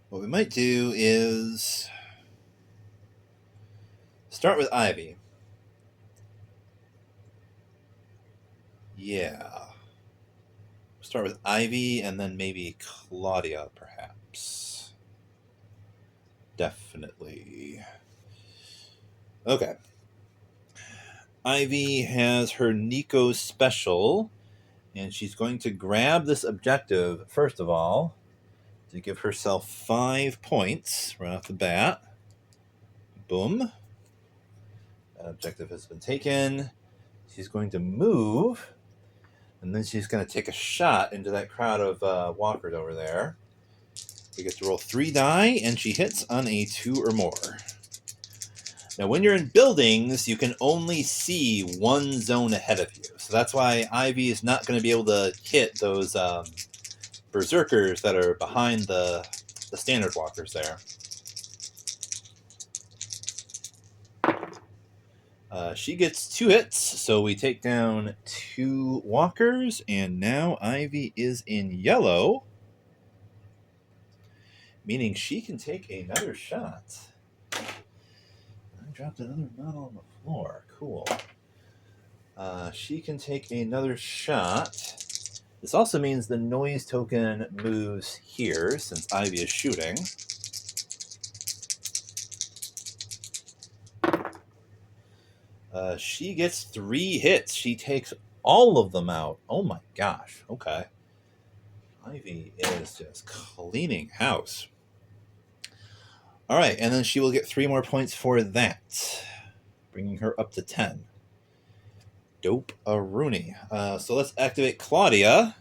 what we might do is start with Ivy. Yeah. Start with Ivy and then maybe Claudia, perhaps. Definitely. Okay. Ivy has her Nico special, and she's going to grab this objective, first of all, to give herself 5 points right off the bat. Boom. That objective has been taken. She's going to move, and then she's going to take a shot into that crowd of walkers over there. We get to roll 3 die, and she hits on a 2 or more. Now, when you're in buildings, you can only see one zone ahead of you. So that's why Ivy is not going to be able to hit those berserkers that are behind the standard walkers there. She gets 2 hits, so we take down 2 walkers, and now Ivy is in yellow, meaning she can take another shot. I dropped another model on the floor. Cool. She can take another shot. This also means the noise token moves here, since Ivy is shooting. She gets 3 hits. She takes all of them out. Oh my gosh. Okay. Ivy is just cleaning house. All right, and then she will get 3 more points for that, bringing her up to 10. Dope-a-rooney. So let's activate Claudia,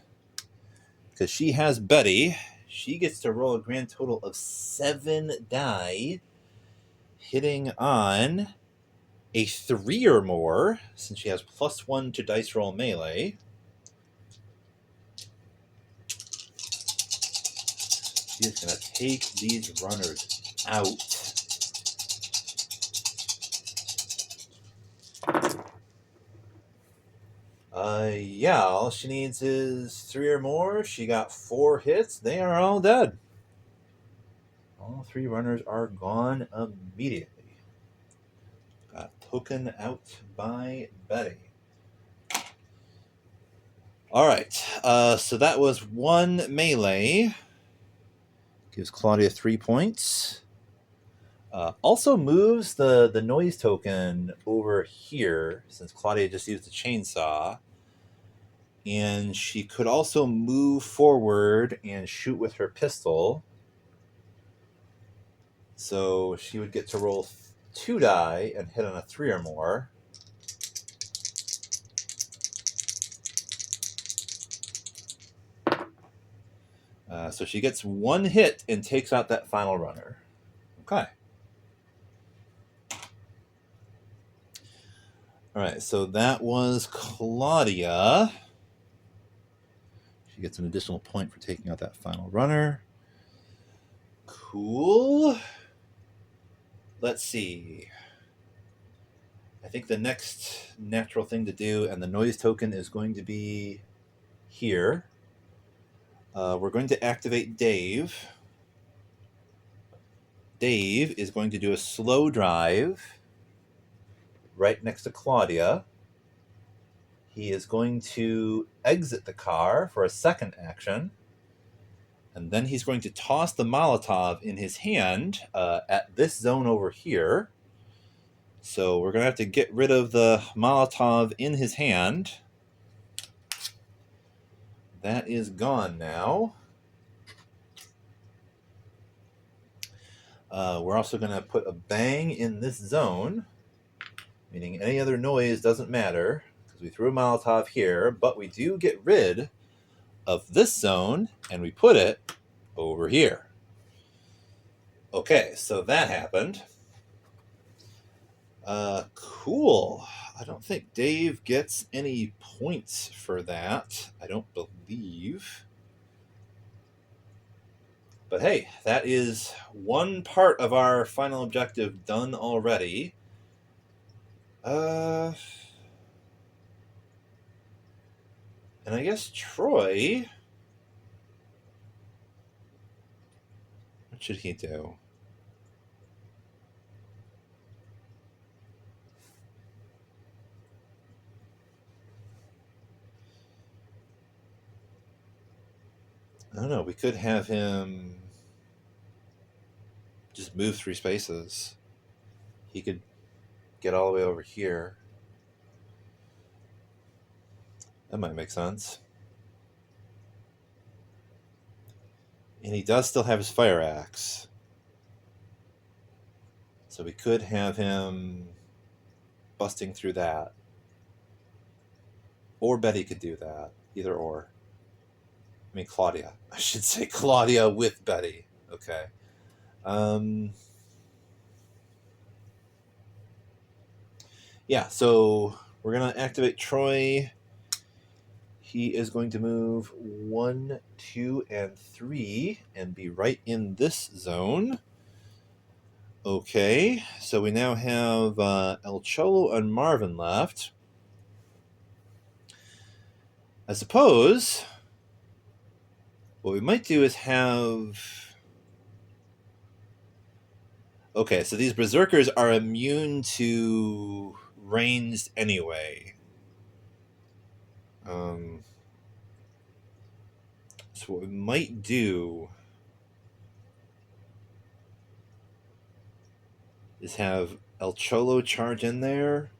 because she has Betty. She gets to roll a grand total of 7 die, hitting on a 3 or more, since she has +1 to dice roll melee. She is going to take these runners out. Yeah, all she needs is 3 or more. She got 4 hits. They are all dead. All 3 runners are gone immediately. Got token out by Betty. All right, so that was 1 melee. Gives Claudia 3 points. Also moves the noise token over here, since Claudia just used the chainsaw. And she could also move forward and shoot with her pistol. So she would get to roll 2 die and hit on a 3 or more. So she gets 1 hit and takes out that final runner. Okay. All right, so that was Claudia. She gets an additional point for taking out that final runner. Cool. Let's see. I think the next natural thing to do, and the noise token is going to be here. We're going to activate Dave. Dave is going to do a slow drive right next to Claudia. He is going to exit the car for a second action. And then he's going to toss the Molotov in his hand at this zone over here. So we're going to have to get rid of the Molotov in his hand. That is gone now. We're also going to put a bang in this zone, meaning any other noise doesn't matter because we threw a Molotov here, but we do get rid of this zone and we put it over here. Okay, so that happened. Cool. I don't think Dave gets any points for that. I don't believe. But hey, that is one part of our final objective done already. And I guess Troy, what should he do? I don't know. We could have him just move 3 spaces. He could get all the way over here. That might make sense. And he does still have his fire axe. So we could have him busting through that. Or Betty could do that. Either or. I mean, Claudia. I should say Claudia with Betty. Okay. Yeah, so we're going to activate Troy. He is going to move 1, 2, and 3 and be right in this zone. Okay, so we now have El Cholo and Marvin left. I suppose what we might do is have... Okay, so these berserkers are immune to ranged anyway. So what we might do is have El Cholo charge in there,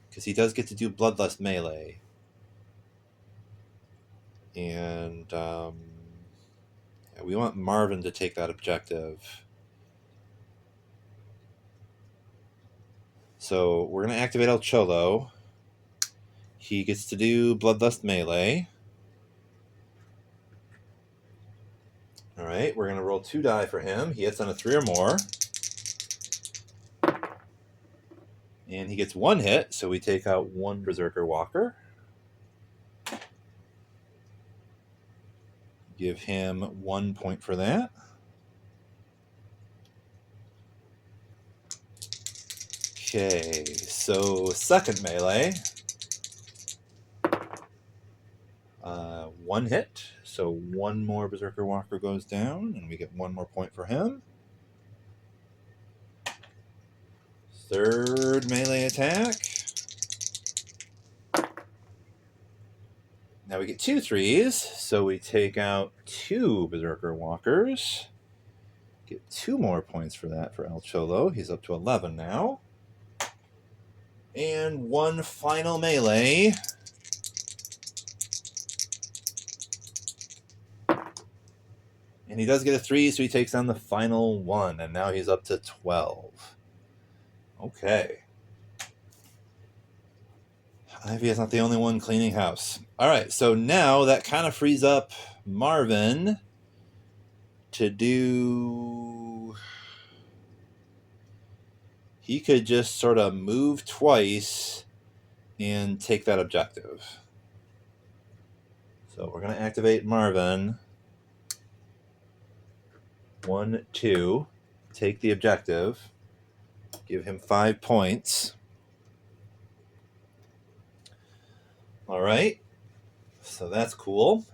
because he does get to do Bloodlust melee. And yeah, we want Marvin to take that objective. So we're going to activate El Cholo. He gets to do Bloodlust melee. Alright, we're going to roll 2 die for him. He hits on a 3 or more. And he gets 1 hit, so we take out 1 Berserker Walker. Give him 1 point for that. Okay, so second melee. 1 hit, so 1 more Berserker Walker goes down, and we get 1 more point for him. Third melee attack. Now we get 2 3s, so we take out 2 Berserker Walkers. Get 2 more points for that for El Cholo. He's up to 11 now. And 1 final melee. And he does get a 3, so he takes on the final 1, and now he's up to 12. Okay. Ivy is not the only one cleaning house. All right, so now that kind of frees up Marvin to do... He could just sort of move twice and take that objective. So we're going to activate Marvin. 1, 2. Take the objective. Give him 5 points. All right. So that's cool.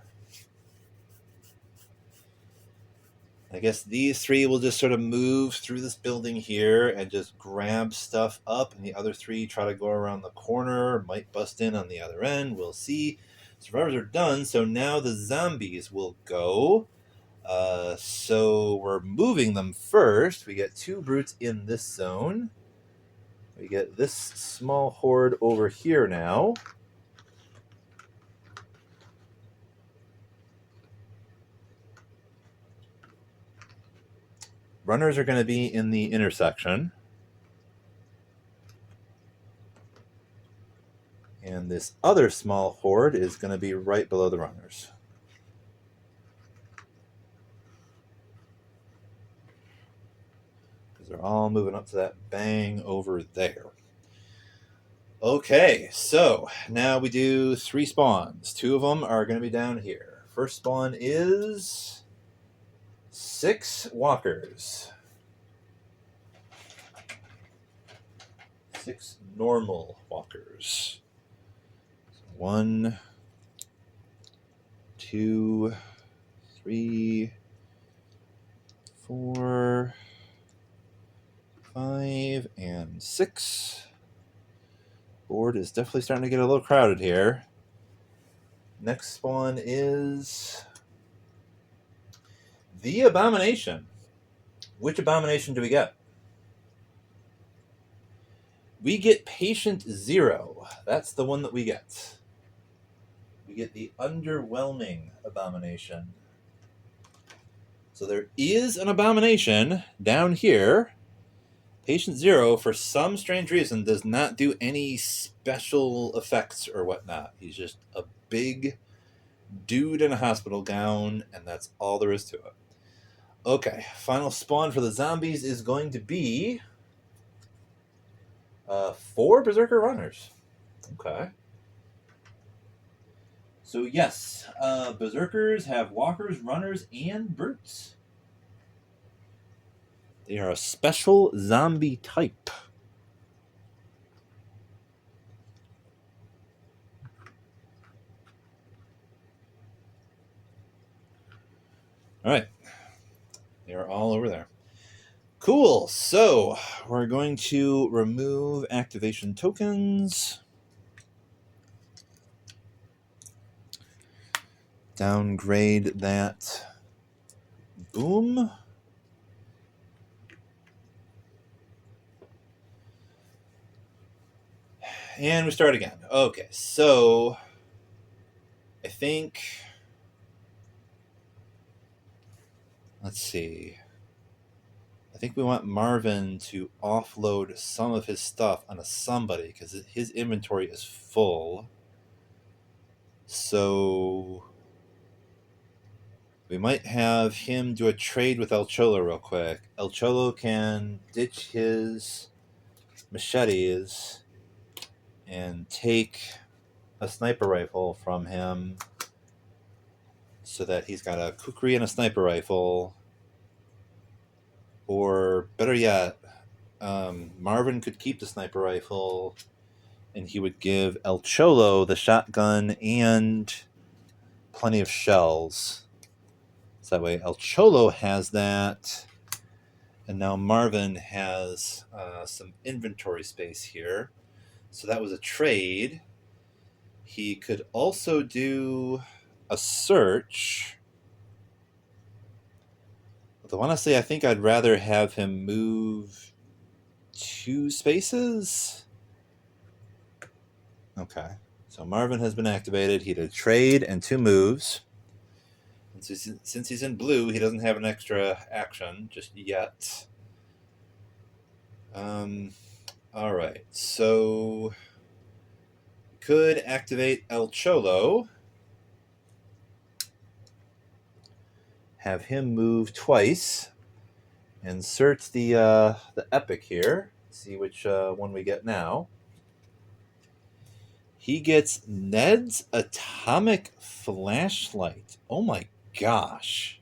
I guess these 3 will just sort of move through this building here and just grab stuff up, and the other 3 try to go around the corner, might bust in on the other end. We'll see. Survivors are done, so now the zombies will go. So we're moving them first. We get 2 brutes in this zone. We get this small horde over here now. Runners are going to be in the intersection. And this other small horde is going to be right below the runners. Because they're all moving up to that bang over there. Okay, so now we do 3 spawns. 2 of them are going to be down here. First spawn is 6 walkers. 6 normal walkers. 1, 2, 3, 4, 5, and 6. Board is definitely starting to get a little crowded here. Next spawn is the Abomination. Which Abomination do we get? We get Patient 0. That's the one that we get. We get the Underwhelming Abomination. So there is an Abomination down here. Patient 0, for some strange reason, does not do any special effects or whatnot. He's just a big dude in a hospital gown, and that's all there is to it. Okay, final spawn for the zombies is going to be 4 Berserker Runners. Okay. So yes, Berserkers have walkers, runners, and brutes. They are a special zombie type. All right. They are all over there. Cool. So we're going to remove activation tokens. Downgrade that boom. And we start again. Okay, so I think, let's see. I think we want Marvin to offload some of his stuff onto somebody because his inventory is full. So we might have him do a trade with El Cholo real quick. El Cholo can ditch his machetes and take a sniper rifle from him so that he's got a kukri and a sniper rifle. Or better yet, Marvin could keep the sniper rifle and he would give El Cholo the shotgun and plenty of shells. So that way El Cholo has that, and now Marvin has some inventory space here. So that was a trade. He could also do a search. Although honestly, I think I'd rather have him move 2 spaces. Okay. So Marvin has been activated. He did a trade and 2 moves. And so since he's in blue, he doesn't have an extra action just yet. All right. So could activate El Cholo. Have him move twice and search the epic here. See which one we get now. He gets Ned's atomic flashlight. Oh my gosh.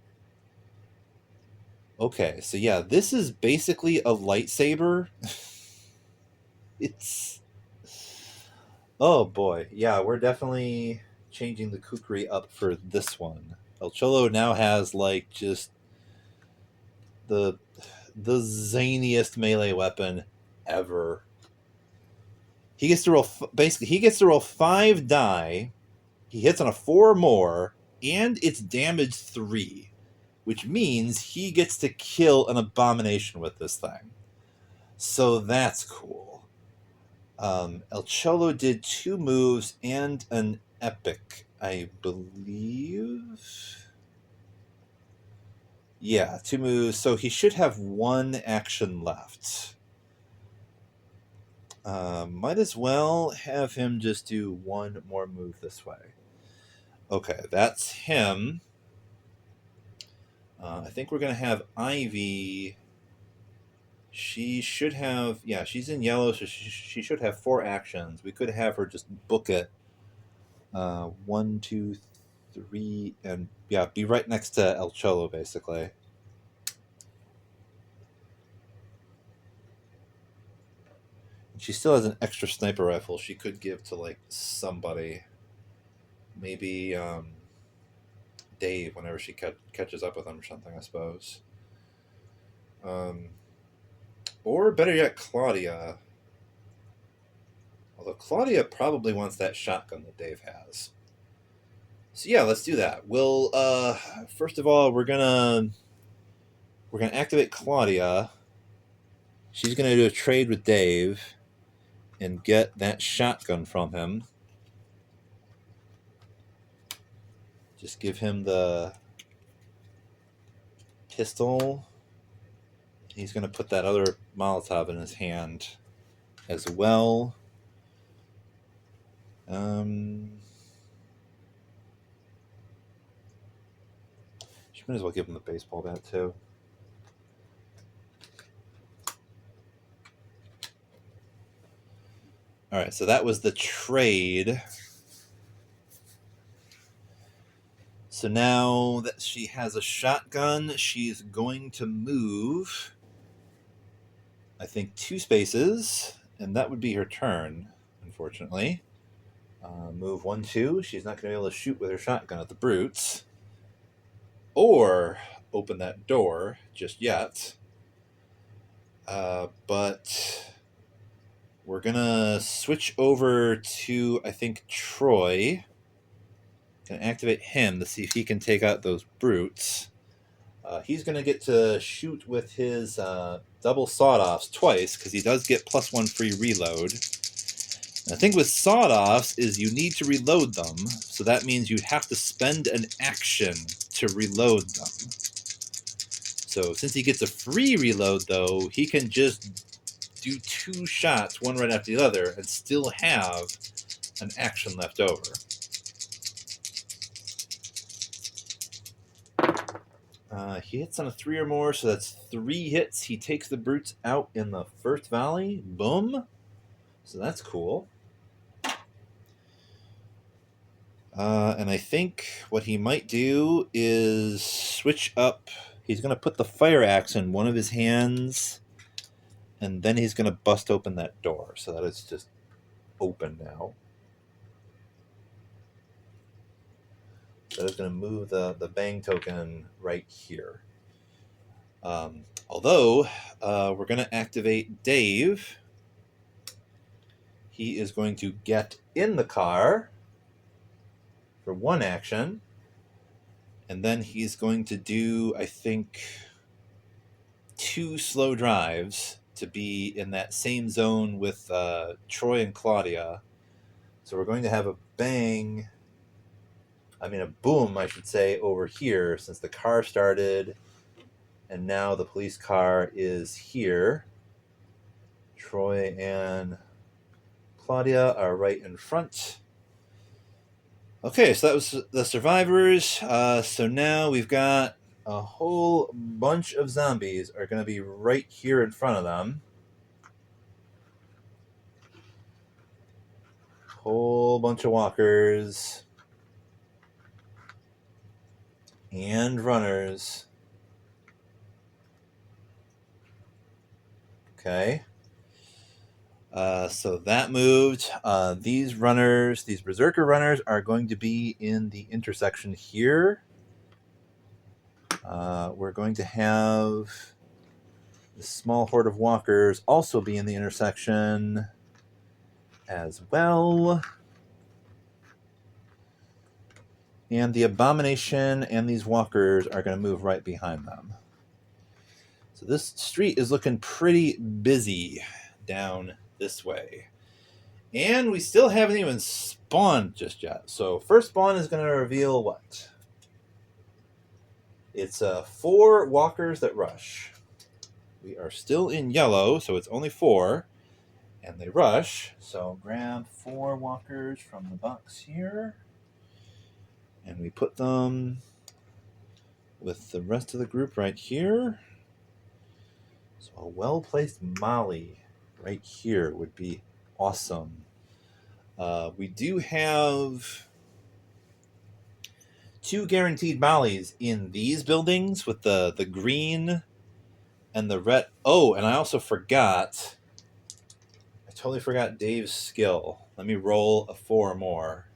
Okay, so yeah, this is basically a lightsaber. It's... Oh boy. Yeah, we're definitely changing the kukri up for this one. El Cholo now has like just the zaniest melee weapon ever. He gets to roll he gets to roll 5 die. He hits on a 4 or more, and it's damage 3, which means he gets to kill an abomination with this thing. So that's cool. El Cholo did 2 moves and an epic, I believe. Yeah, 2 moves. So he should have 1 action left. Might as well have him just do 1 more move this way. Okay, that's him. I think we're going to have Ivy. She should have, yeah, she's in yellow, so she should have 4 actions. We could have her just book it. 1, 2, 3, and yeah, be right next to El Cholo, basically. She still has an extra sniper rifle she could give to, like, somebody. Maybe Dave, whenever she catches up with him or something, I suppose. Or better yet, Claudia. Although Claudia probably wants that shotgun that Dave has. So yeah, let's do that. We'll first of all we're gonna activate Claudia. She's gonna do a trade with Dave and get that shotgun from him. Just give him the pistol. He's gonna put that other Molotov in his hand as well. She might as well give him the baseball bat too. All right, so that was the trade. So now that she has a shotgun, she's going to move, I think, 2 spaces, and that would be her turn, unfortunately. Move 1, 2. She's not going to be able to shoot with her shotgun at the brutes, or open that door just yet. But we're going to switch over to, I think, Troy. Going to activate him to see if he can take out those brutes. He's going to get to shoot with his double sawed-offs twice, because he does get +1 free reload. And the thing with sawed-offs is you need to reload them, so that means you have to spend an action to reload them. So since he gets a free reload, though, he can just do 2 shots, one right after the other, and still have an action left over. He hits on a 3 or more, so that's 3 hits. He takes the brutes out in the first volley. Boom. So that's cool. And I think what he might do is switch up. He's going to put the fire axe in one of his hands, and then he's going to bust open that door so that it's just open now. So it's going to move the bang token right here. Although, we're going to activate Dave. He is going to get in the car for 1 action. And then he's going to do, I think, 2 slow drives to be in that same zone with Troy and Claudia. So we're going to have a bang, a boom, I should say, over here, since the car started, and now the police car is here. Troy and Claudia are right in front. Okay, so that was the survivors. So now we've got a whole bunch of zombies are going to be right here in front of them. Whole bunch of walkers and runners. Okay. So that moved. These runners, these berserker runners, are going to be in the intersection here. We're going to have the small horde of walkers also be in the intersection as well. And the abomination and these walkers are going to move right behind them. So this street is looking pretty busy down this way. And we still haven't even spawned just yet. So first spawn is going to reveal what? It's 4 walkers that rush. We are still in yellow, so it's only 4. And they rush. So grab 4 walkers from the box here. And we put them with the rest of the group right here. So a well-placed molly right here would be awesome. We do have 2 guaranteed mollies in these buildings with the green and the red. Oh, and I also forgot. I totally forgot Dave's skill. Let me roll a 4 more.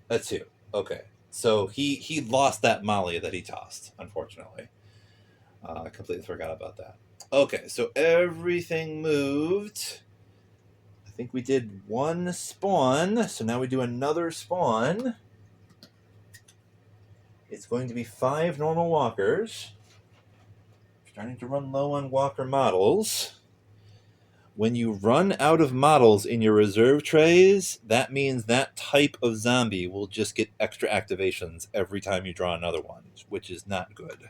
That's 2. Okay. So he lost that molly that he tossed, unfortunately. I completely forgot about that. Okay, so everything moved. I think we did 1 spawn, so now we do another spawn. It's going to be 5 normal walkers. Starting to run low on walker models. When you run out of models in your reserve trays, that means that type of zombie will just get extra activations every time you draw another one, which is not good.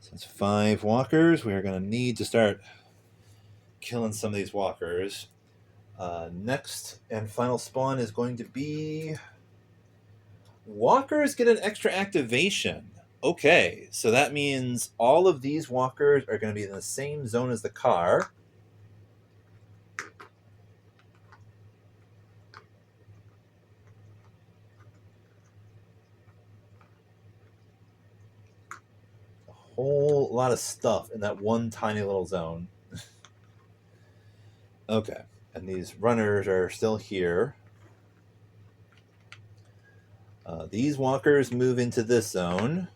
So it's 5 walkers. We are going to need to start killing some of these walkers. Next and final spawn is going to be walkers get an extra activation. Okay, so that means all of these walkers are going to be in the same zone as the car. A whole lot of stuff in that one tiny little zone. Okay, and these runners are still here. These walkers move into this zone.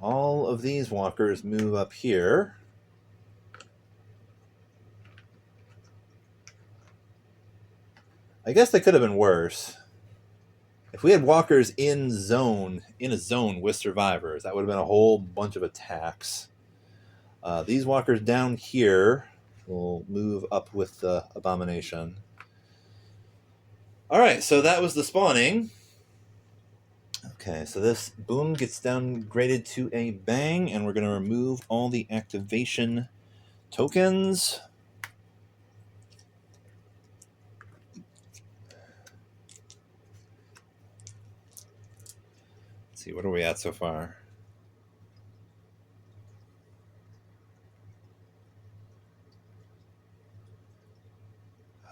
All of these walkers move up here. I guess they could have been worse. If we had walkers in a zone with survivors, that would have been a whole bunch of attacks. These walkers down here will move up with the abomination. All right, so that was the spawning. Okay, so this boom gets downgraded to a bang, and we're going to remove all the activation tokens. Let's see, what are we at so far?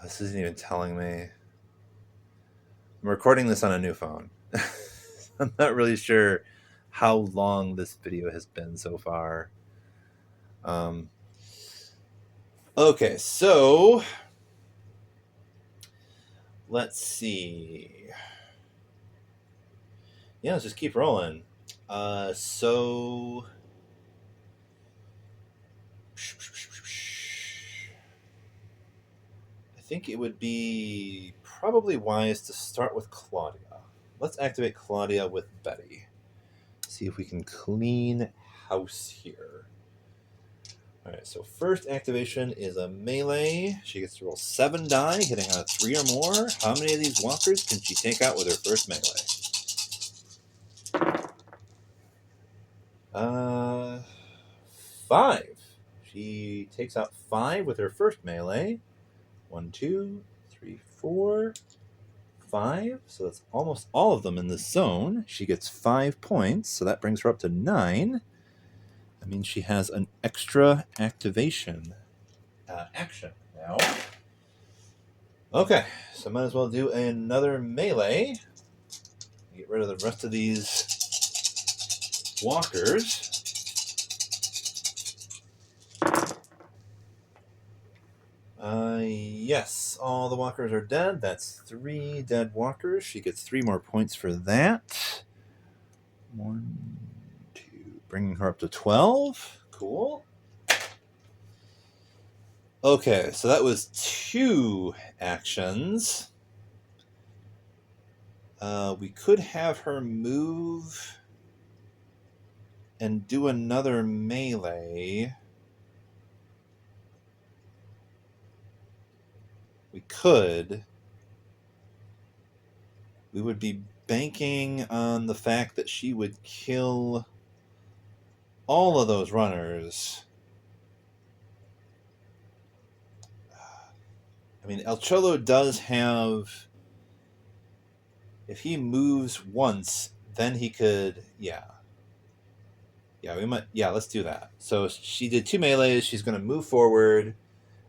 This isn't even telling me. I'm recording this on a new phone. I'm not really sure how long this video has been so far. Okay, so let's see. Yeah, let's just keep rolling. So I think it would be probably wise to start with Claudia. Let's activate Claudia with Betty. See if we can clean house here. All right, so first activation is a melee. She gets to roll 7 die, hitting on a 3 or more. How many of these walkers can she take out with her first melee? 5. She takes out 5 with her first melee. 1, 2, 3, 4, 5. So that's almost all of them in this zone. She gets 5 points, so that brings her up to 9. That means she has an extra activation action now. Okay, so might as well do another melee. Get rid of the rest of these walkers. Yes, all the walkers are dead. That's 3 dead walkers. She gets 3 more points for that. 1, 2, bringing her up to 12. Cool. Okay, so that was 2 actions. We could have her move and do another melee. We could. We would be banking on the fact that she would kill all of those runners. I mean, El Cholo does have... If he moves once, then he could... Yeah, we might... Yeah, let's do that. So she did 2 melees. She's going to move forward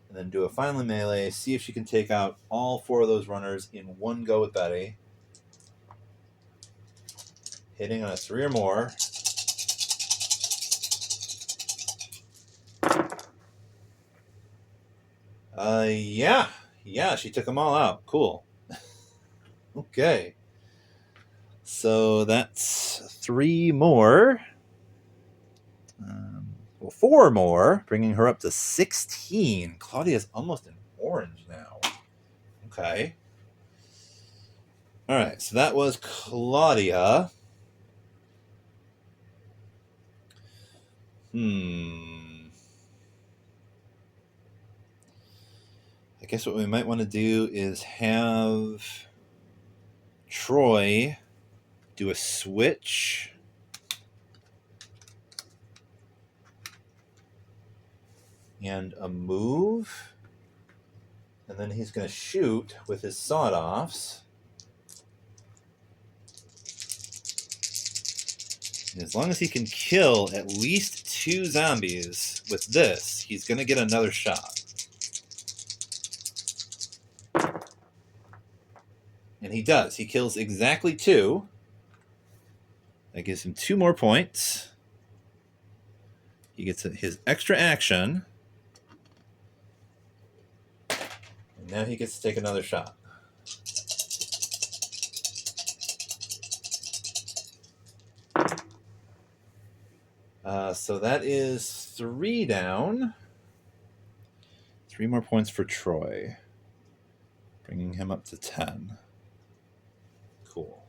and then do a final melee, see if she can take out all 4 of those runners in one go with Betty. Hitting on a 3 or more. Yeah, she took them all out. Cool. Okay. So that's 3 more. 4 more, bringing her up to 16. Claudia's almost in orange now. Okay. All right, so that was Claudia. I guess what we might want to do is have Troy do a switch. And a move. And then he's going to shoot with his sawed-offs. And as long as he can kill at least 2 zombies with this, he's going to get another shot. And he does. He kills exactly 2. That gives him 2 more points. He gets his extra action. And now he gets to take another shot. So that is 3 down. 3 more points for Troy, bringing him up to 10. Cool.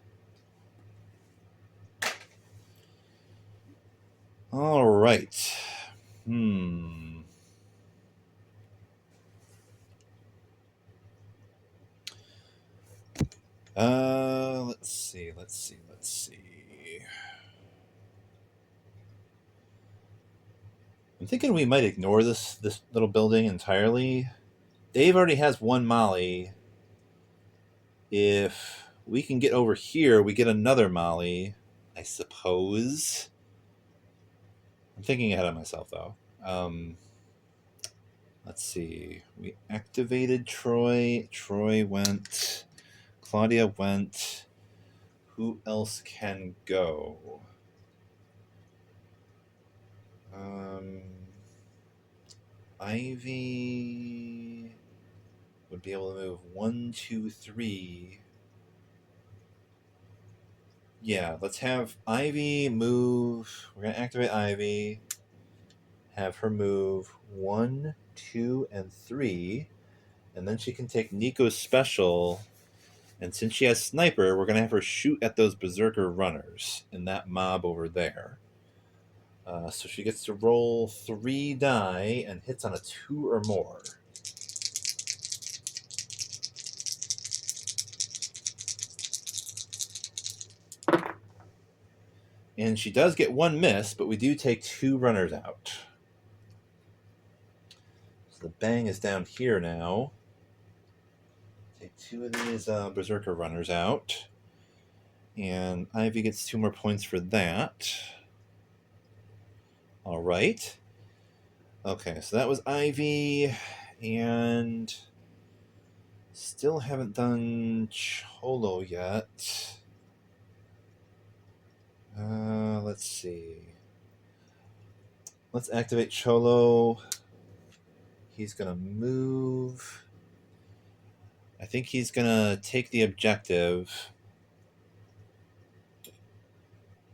All right. Let's see. I'm thinking we might ignore this little building entirely. Dave already has 1 molly. If we can get over here, we get another molly, I suppose. I'm thinking ahead of myself, though. Let's see. We activated Troy. Troy went. Claudia went. Who else can go? Ivy would be able to move 1, 2, 3. Yeah, let's have Ivy move. We're going to activate Ivy. Have her move 1, 2, and 3. And then she can take Nico's special. And since she has sniper, we're going to have her shoot at those berserker runners in that mob over there. So she gets to roll 3 die and hits on a 2 or more. And she does get 1 miss, but we do take 2 runners out. So the bang is down here now. Take 2 of these berserker runners out. And Ivy gets 2 more points for that. All right. Okay, so that was Ivy. And still haven't done Cholo yet. Let's see. Let's activate Cholo. He's going to move. I think he's going to take the objective.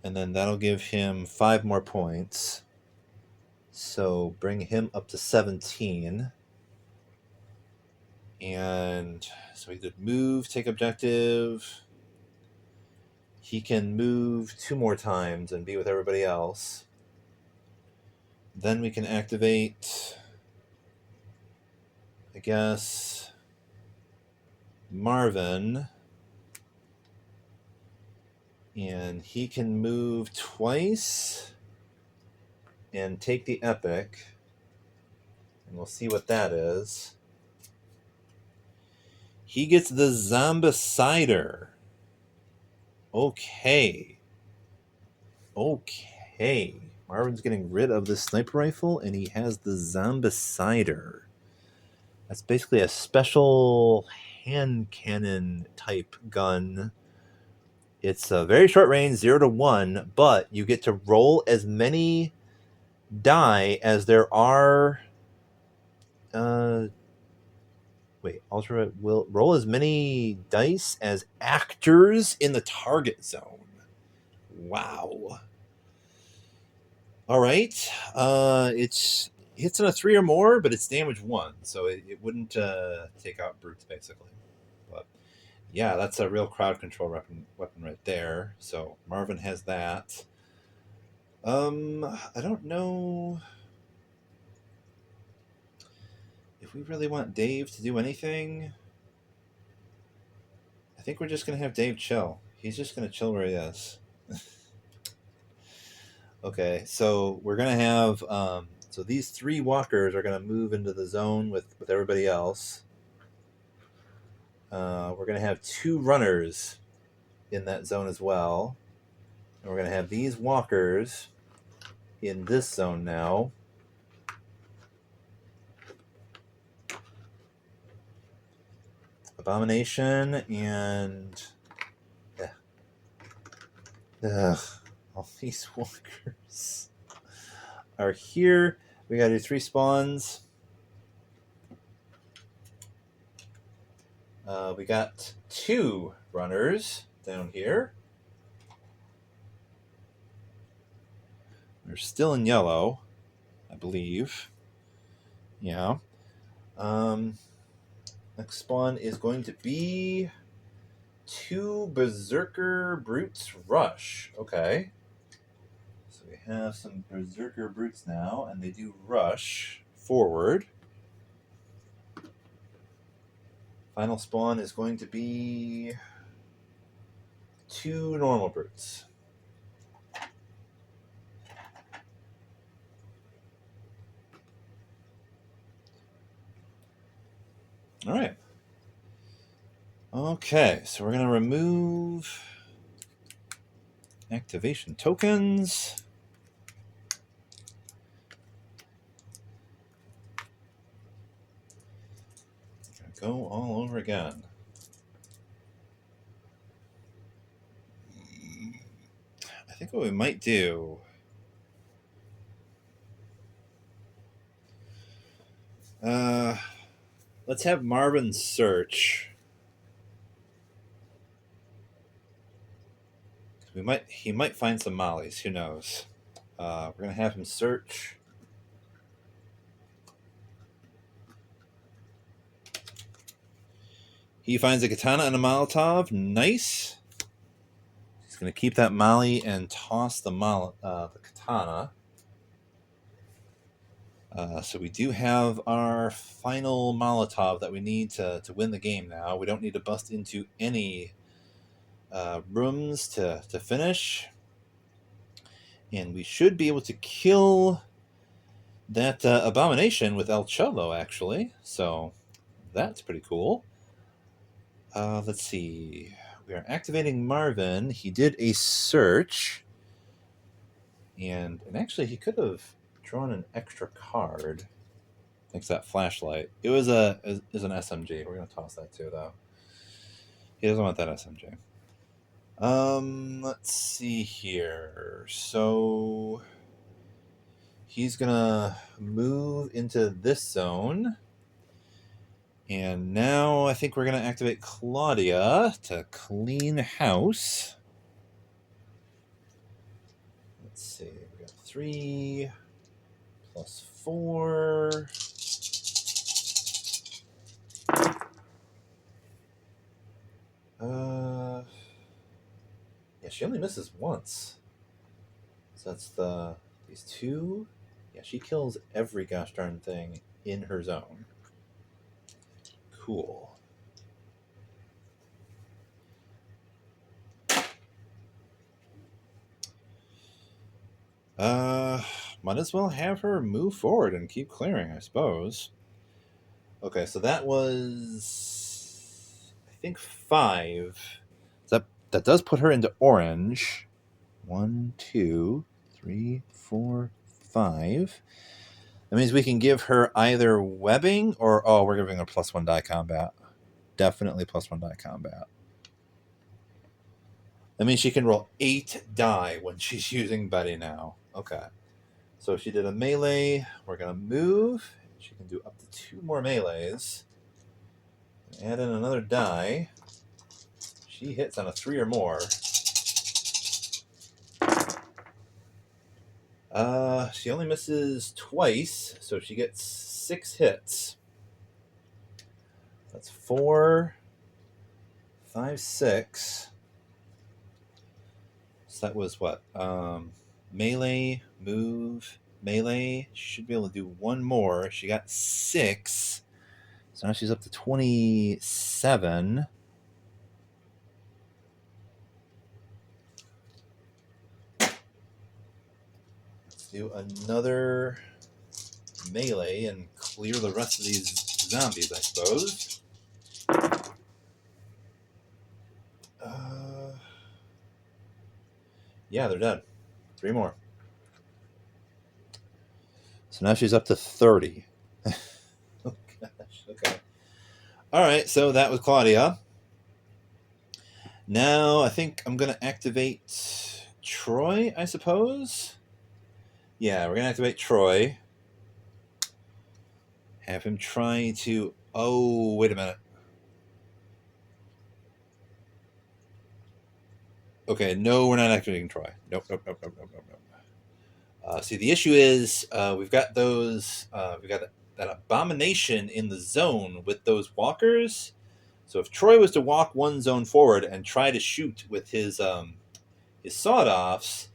And then that'll give him 5 more points. So bring him up to 17. And so he did move, take objective. he can move 2 more times and be with everybody else. Then we can activate, I guess, Marvin. And he can move twice and take the epic. And we'll see what that is. He gets the Zombicide. Okay. Marvin's getting rid of the sniper rifle, and he has the Zombicide. That's basically a special hand cannon type gun. It's a very short range, 0 to 1, but you get to roll as many die as there are. Ultimate will roll as many dice as actors in the target zone. Wow. All right. It's hits on a 3 or more, but it's damage 1, so it wouldn't take out brutes basically. But yeah, that's a real crowd control weapon right there. So Marvin has that. I don't know if we really want Dave to do anything. I think we're just going to have Dave chill. He's just going to chill where he is. Okay, so we're going to have... so these 3 walkers are going to move into the zone with everybody else. We're going to have 2 runners in that zone as well. And we're going to have these walkers in this zone now. Abomination and... all these walkers are here. We got to do 3 spawns. We got 2 runners down here. They're still in yellow, I believe. Yeah. Next spawn is going to be 2 Berserker Brutes Rush. Okay. So we have some Berserker Brutes now, and they do rush forward. Final spawn is going to be 2 normal brutes. All right. Okay, so we're going to remove activation tokens. Go all over again. I think what we might do... let's have Marvin search. He might find some mollies. Who knows? We're gonna have him search. He finds a katana and a Molotov. Nice. He's gonna keep that molly and toss the katana. So we do have our final Molotov that we need to win the game now. We don't need to bust into any rooms to finish. And we should be able to kill that abomination with El Cholo, actually. So that's pretty cool. Let's see. We are activating Marvin. He did a search. And actually, he could have drawn an extra card. Thanks to that flashlight. It was an SMG. We're going to toss that too, though. He doesn't want that SMG. Let's see here. So he's going to move into this zone. And now I think we're going to activate Claudia to clean house. Let's see. We got 3 plus 4. Yeah, she only misses once. So that's these two. Yeah, she kills every gosh darn thing in her zone. Cool. Might as well have her move forward and keep clearing, I suppose. Okay, so that was, I think, 5. That does put her into orange. 1, 2, 3, 4, 5. That means we can give her either webbing or, oh, we're giving her +1 die combat. Definitely +1 die combat. That means she can roll 8 die when she's using Betty now. Okay. So she did a melee. We're going to move. She can do up to 2 more melees. Add in another die. She hits on a 3 or more. She only misses twice, so she gets 6 hits. That's 4, 5, 6. So that was what? Melee, move, melee. She should be able to do 1 more. She got 6. So now she's up to 27. Let's do another melee and clear the rest of these zombies, I suppose. Yeah, they're dead. 3 more. So now she's up to 30. Oh, gosh. Okay. All right, so that was Claudia. Now I think I'm going to activate Troy, I suppose. Yeah, we're going to activate Troy. Have him try to... Oh, wait a minute. Okay, no, we're not activating Troy. Nope. See, the issue is we've got those... we've got that abomination in the zone with those walkers. So if Troy was to walk 1 zone forward and try to shoot with his sawed-offs,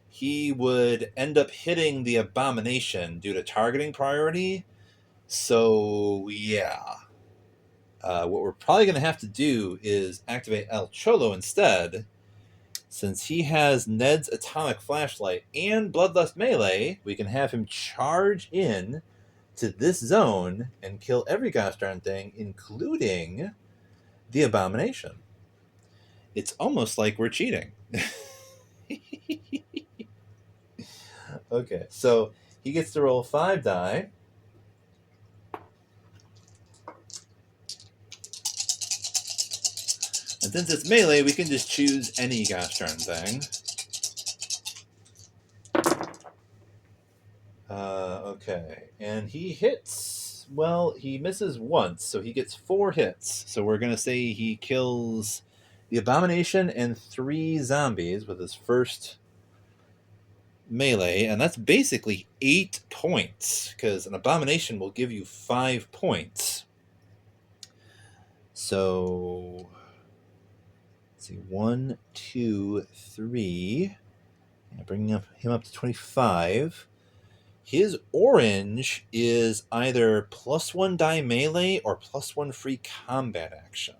he would end up hitting the abomination due to targeting priority. So, yeah. What we're probably going to have to do is activate El Cholo instead. Since he has Ned's Atomic Flashlight and Bloodlust Melee, we can have him charge in to this zone and kill every gosh darn thing, including the abomination. It's almost like we're cheating. Okay, so he gets to roll 5 die. And since it's melee, we can just choose any gosh darn thing. Okay, and he hits. Well, he misses once, so he gets 4 hits. So we're going to say he kills the abomination and 3 zombies with his first melee, and that's basically 8 points, because an abomination will give you 5 points. So, let's see, 1, 2, 3. Bringing him up to 25. His orange is either +1 die melee or +1 free combat action.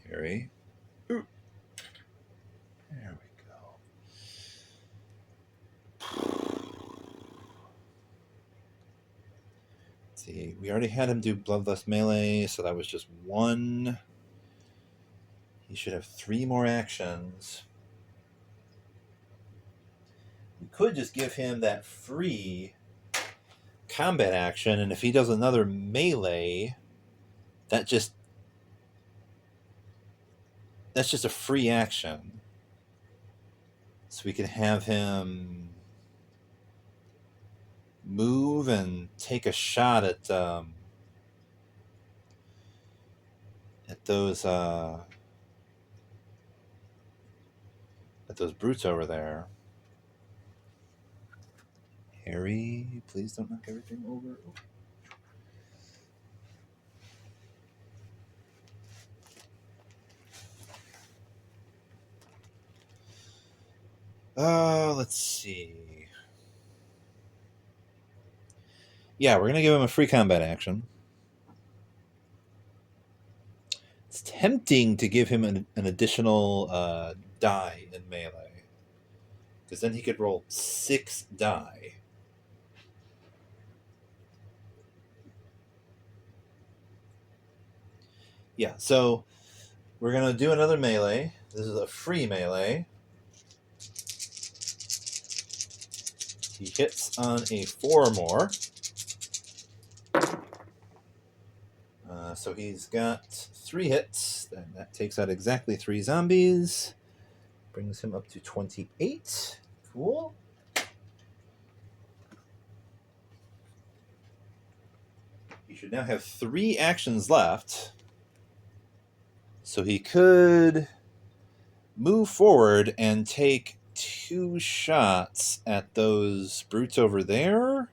Harry. Ooh. There we go. Let's see, we already had him do Bloodlust Melee, so that was just 1. He should have 3 more actions. We could just give him that free combat action, and if he does another melee, that's just a free action. So we can have him move and take a shot at those brutes over there. Harry, please don't knock everything over. Let's see. Yeah, we're going to give him a free combat action. It's tempting to give him an additional die in melee, because then he could roll 6 die. Yeah, so we're going to do another melee. This is a free melee. He hits on a 4 or more. So he's got 3 hits. And that takes out exactly 3 zombies. Brings him up to 28. Cool. He should now have 3 actions left. So he could move forward and take 2 shots at those brutes over there.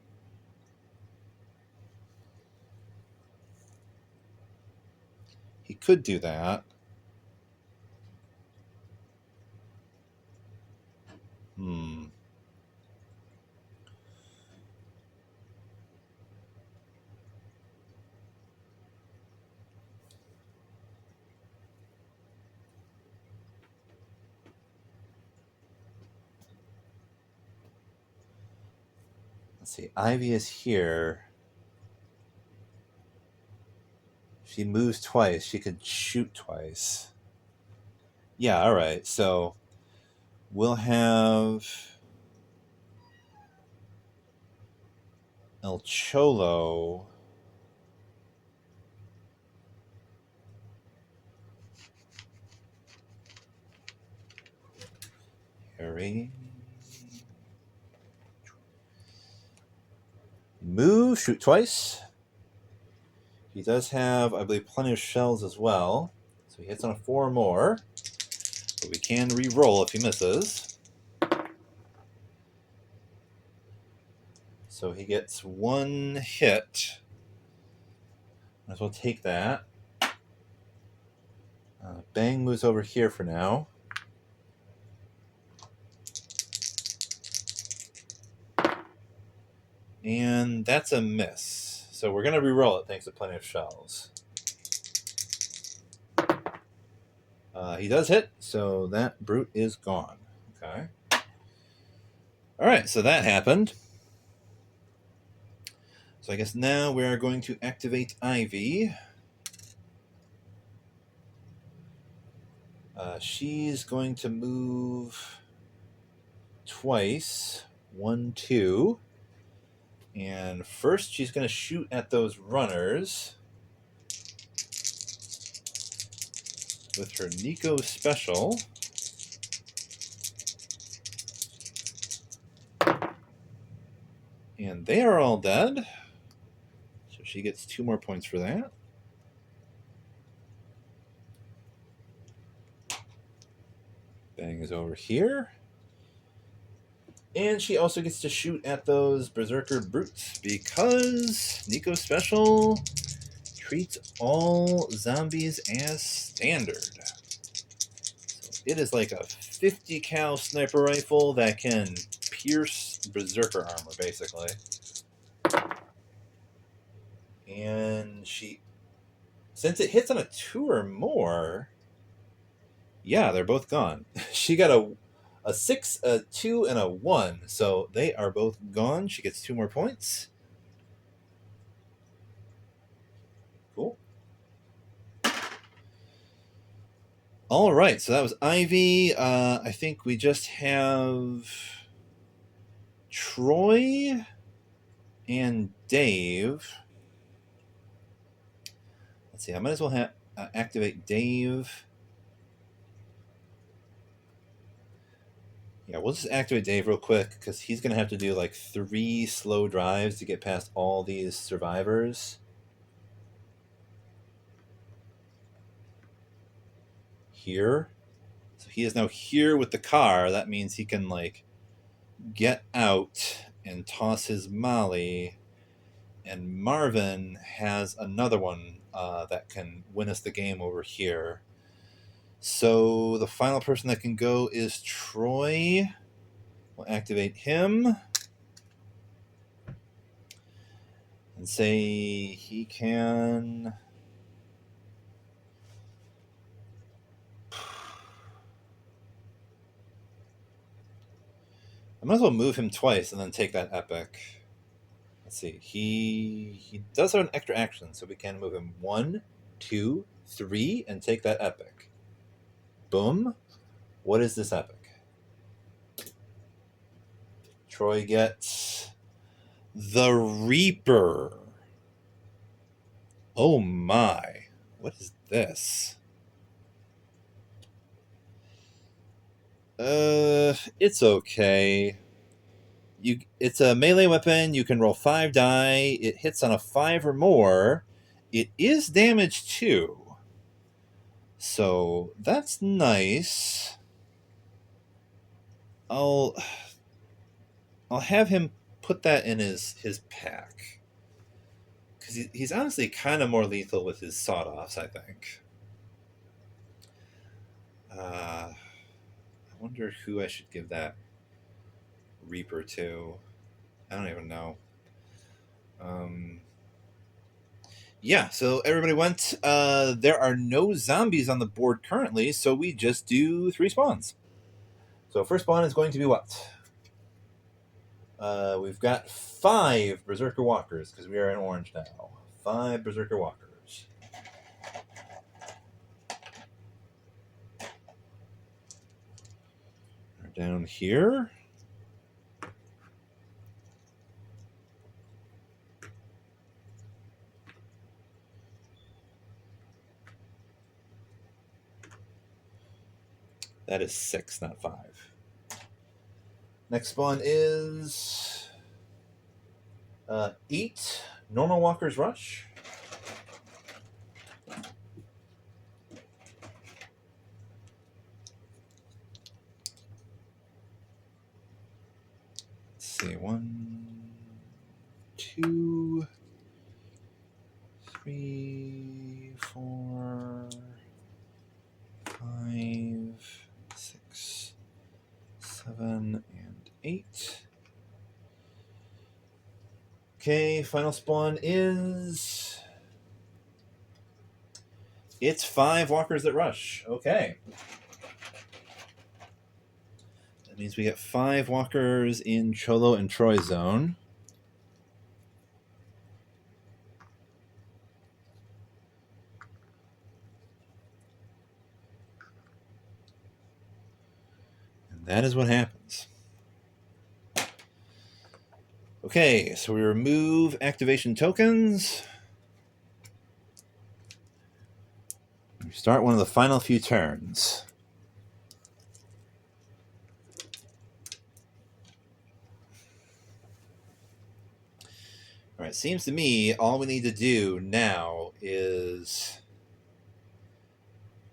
He could do that. Let's see. Ivy is here. She moves twice. She could shoot twice. Yeah, all right. So we'll have El Cholo. Harry. Move, shoot twice. He does have, I believe, plenty of shells as well. So he hits on a 4 or more. But we can re-roll if he misses. So he gets 1 hit. Might as well take that. Bang moves over here for now. And that's a miss. So we're going to re-roll it thanks to plenty of shells. He does hit, so that brute is gone. Okay. All right, so that happened. So I guess now we are going to activate Ivy. She's going to move twice. 1, 2. And first she's going to shoot at those runners with her Nico special. And they are all dead. So she gets 2 more points for that. Bang is over here. And she also gets to shoot at those Berserker Brutes because Nico Special treats all zombies as standard. So it is like a 50 cal sniper rifle that can pierce Berserker armor, basically. And since it hits on a 2 or more, yeah, they're both gone. She got a 6, a 2, and a 1. So they are both gone. She gets 2 more points. Cool. All right, so that was Ivy. I think we just have Troy and Dave. Let's see, I might as well activate Dave. Yeah, we'll just activate Dave real quick because he's going to have to do like 3 slow drives to get past all these survivors. Here. So he is now here with the car. That means he can like get out and toss his molly. And Marvin has another one that can win us the game over here. So the final person that can go is Troy. We'll activate him. And say he can... I might as well move him twice and then take that epic. Let's see. He does have an extra action, so we can move him 1, 2, 3, and take that epic. Boom. What is this epic? Troy gets the Reaper. Oh my. What is this? It's okay. It's a melee weapon. You can roll 5 die. It hits on a 5 or more. It is damage too. So that's nice. I'll have him put that in his pack. Because he's honestly kind of more lethal with his sawed-offs, I think. I wonder who I should give that Reaper to. I don't even know. Yeah, so everybody went. There are no zombies on the board currently, so we just do 3 spawns. So first spawn is going to be what? We've got 5 Berserker Walkers, because we are in orange now. 5 Berserker Walkers. They're down here. That is 6, not 5. Next spawn is 8 Normal Walkers Rush. Let's see, 1, 2, 3, 4, 5, 6, 7, and 8. Okay, final spawn is... It's 5 walkers that rush. Okay. That means we get 5 walkers in Cholo and Troy zone. And that is what happens. Okay, so we remove activation tokens. We start one of the final few turns. All right, seems to me all we need to do now is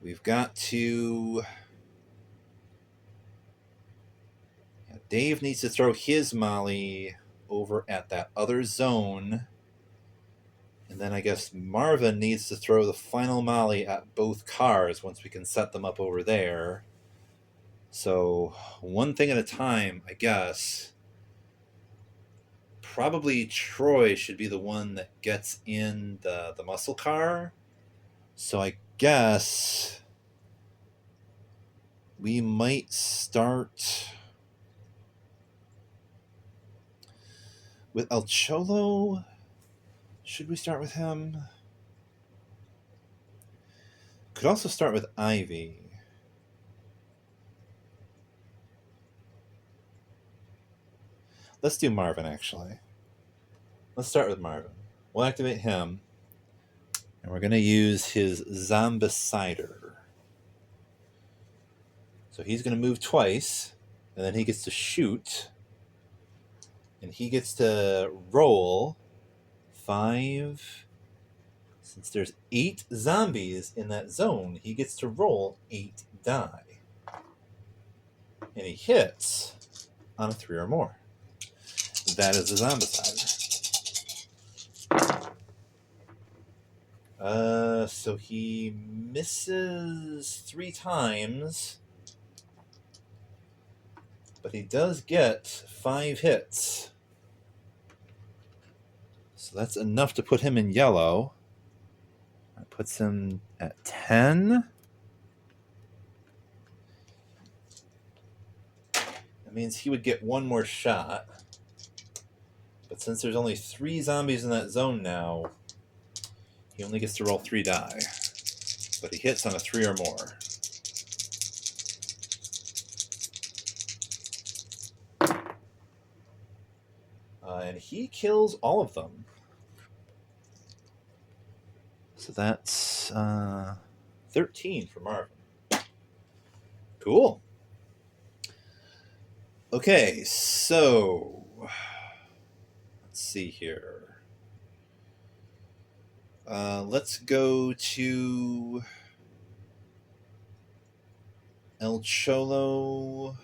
we've got to... Dave needs to throw his molly over at that other zone. And then I guess Marvin needs to throw the final molly at both cars once we can set them up over there. So one thing at a time, I guess. Probably Troy should be the one that gets in the muscle car. So I guess we might start with El Cholo. Should we start with him? Could also start with Ivy. Let's do Marvin, actually. Let's start with Marvin. We'll activate him. And we're going to use his Zombicide. So he's going to move twice. And then he gets to shoot. And he gets to roll 5. Since there's 8 zombies in that zone, he gets to roll 8 die. And he hits on a 3 or more. that is the Zombicide. So he misses 3 times, but he does get 5 hits. So that's enough to put him in yellow. That puts him at 10. That means he would get 1 more shot. But since there's only 3 zombies in that zone now, he only gets to roll 3 die. But he hits on a 3 or more. And he kills all of them. So that's 13 for Marvin. Cool. Okay, so let's see here. Let's go to El Cholo.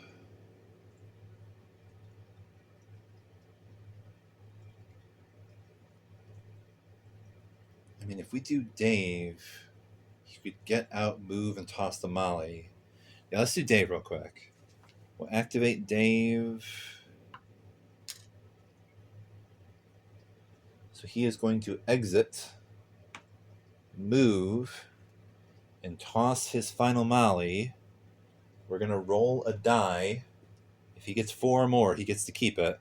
I mean, if we do Dave, he could get out, move, and toss the molly. Yeah, let's do Dave real quick. We'll activate Dave. So he is going to exit, move, and toss his final molly. We're going to roll a die. If he gets 4 or more, he gets to keep it.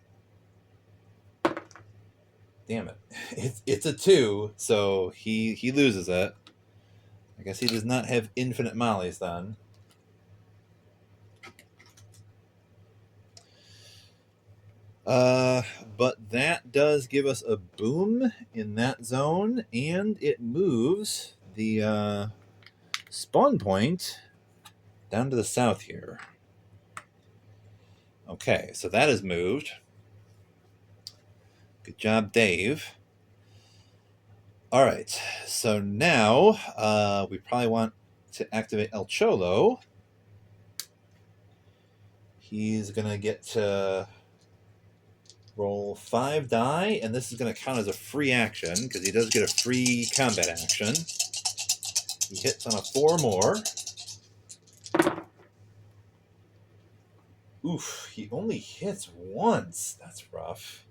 Damn it. It's a 2, so he loses it. I guess he does not have infinite mollies then. But that does give us a boom in that zone, and it moves the spawn point down to the south here. Okay, so that is moved. Good job, Dave. All right, so now we probably want to activate El Cholo. He's going to get to roll 5 die, and this is going to count as a free action because he does get a free combat action. He hits on a 4 more. Oof, he only hits once. That's rough.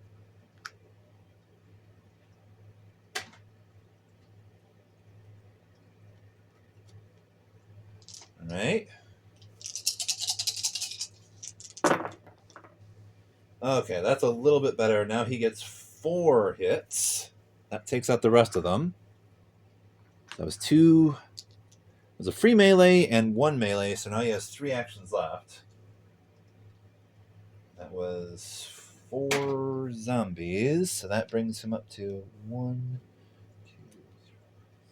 All right. Okay, that's a little bit better. Now he gets 4 hits. That takes out the rest of them. That was 2. It was a free melee and 1 melee, so now he has 3 actions left. That was 4 zombies, so that brings him up to 1, 2,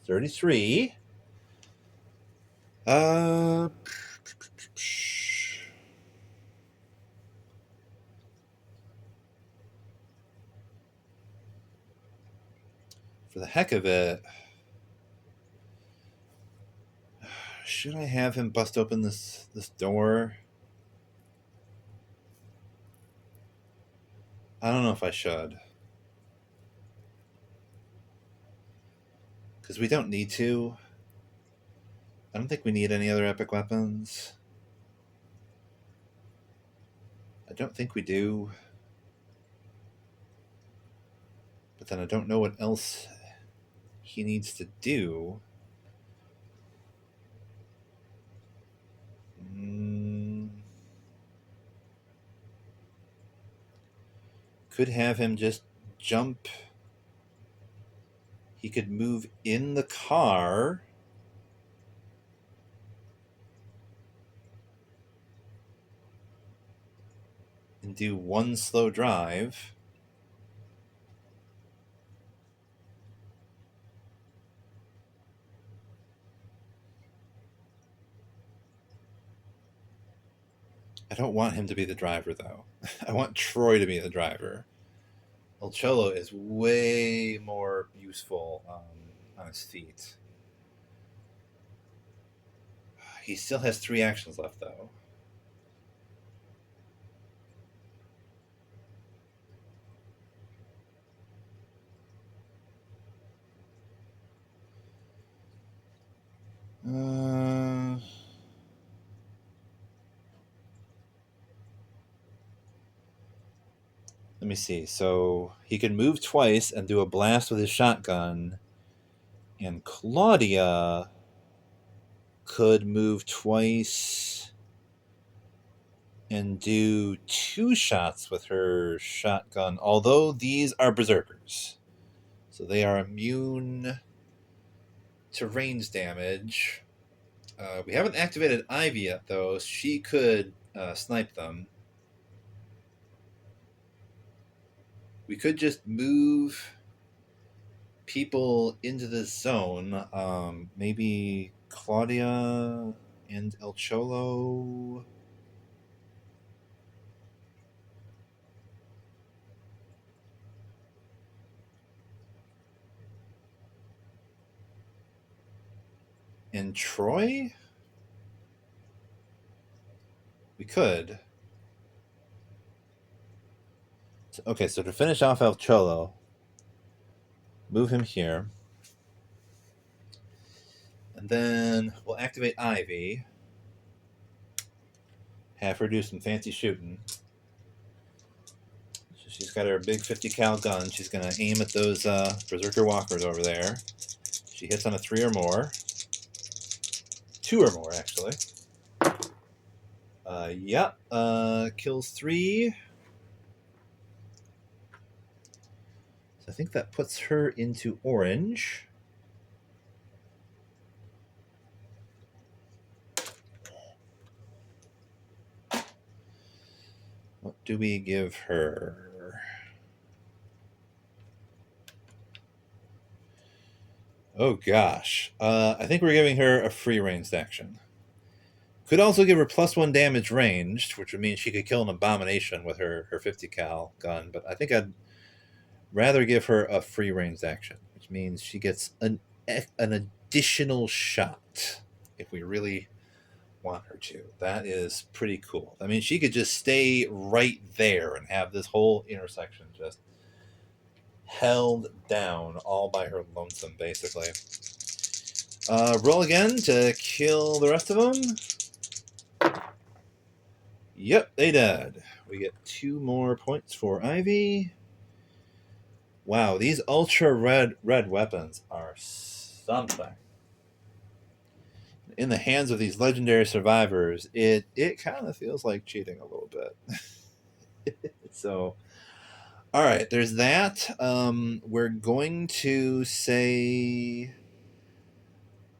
33. For the heck of it, should I have him bust open this door? I don't know if I should. Because we don't need to. I don't think we need any other epic weapons. I don't think we do. But then I don't know what else he needs to do. Could have him just jump. He could move in the car. And do 1 slow drive. I don't want him to be the driver, though. I want Troy to be the driver. El Cholo is way more useful on his feet. He still has 3 actions left, though. Let me see. So he can move twice and do a blast with his shotgun. And Claudia could move twice and do 2 shots with her shotgun, although these are berserkers. So they are immune to range damage. We haven't activated Ivy yet, though. She could snipe them. We could just move people into this zone. Maybe Claudia and El Cholo. And Troy? We could. Okay, so to finish off El Cholo, move him here. And then we'll activate Ivy. Have her do some fancy shooting. So she's got her big 50 cal gun. She's going to aim at those Berserker Walkers over there. She hits on a 3 or more. 2 or more, actually. Yep. Kills 3. So I think that puts her into orange. What do we give her? Oh, gosh. I think we're giving her a free ranged action. Could also give her +1 damage ranged, which would mean she could kill an abomination with her 50 cal gun. But I think I'd rather give her a free ranged action, which means she gets an additional shot if we really want her to. That is pretty cool. I mean, she could just stay right there and have this whole intersection just held down all by her lonesome, basically. Roll again to kill the rest of them. Yep, they did. We get 2 more points for Ivy. Wow, these ultra red weapons are something. In the hands of these legendary survivors, it kind of feels like cheating a little bit. So, all right, there's that. We're going to say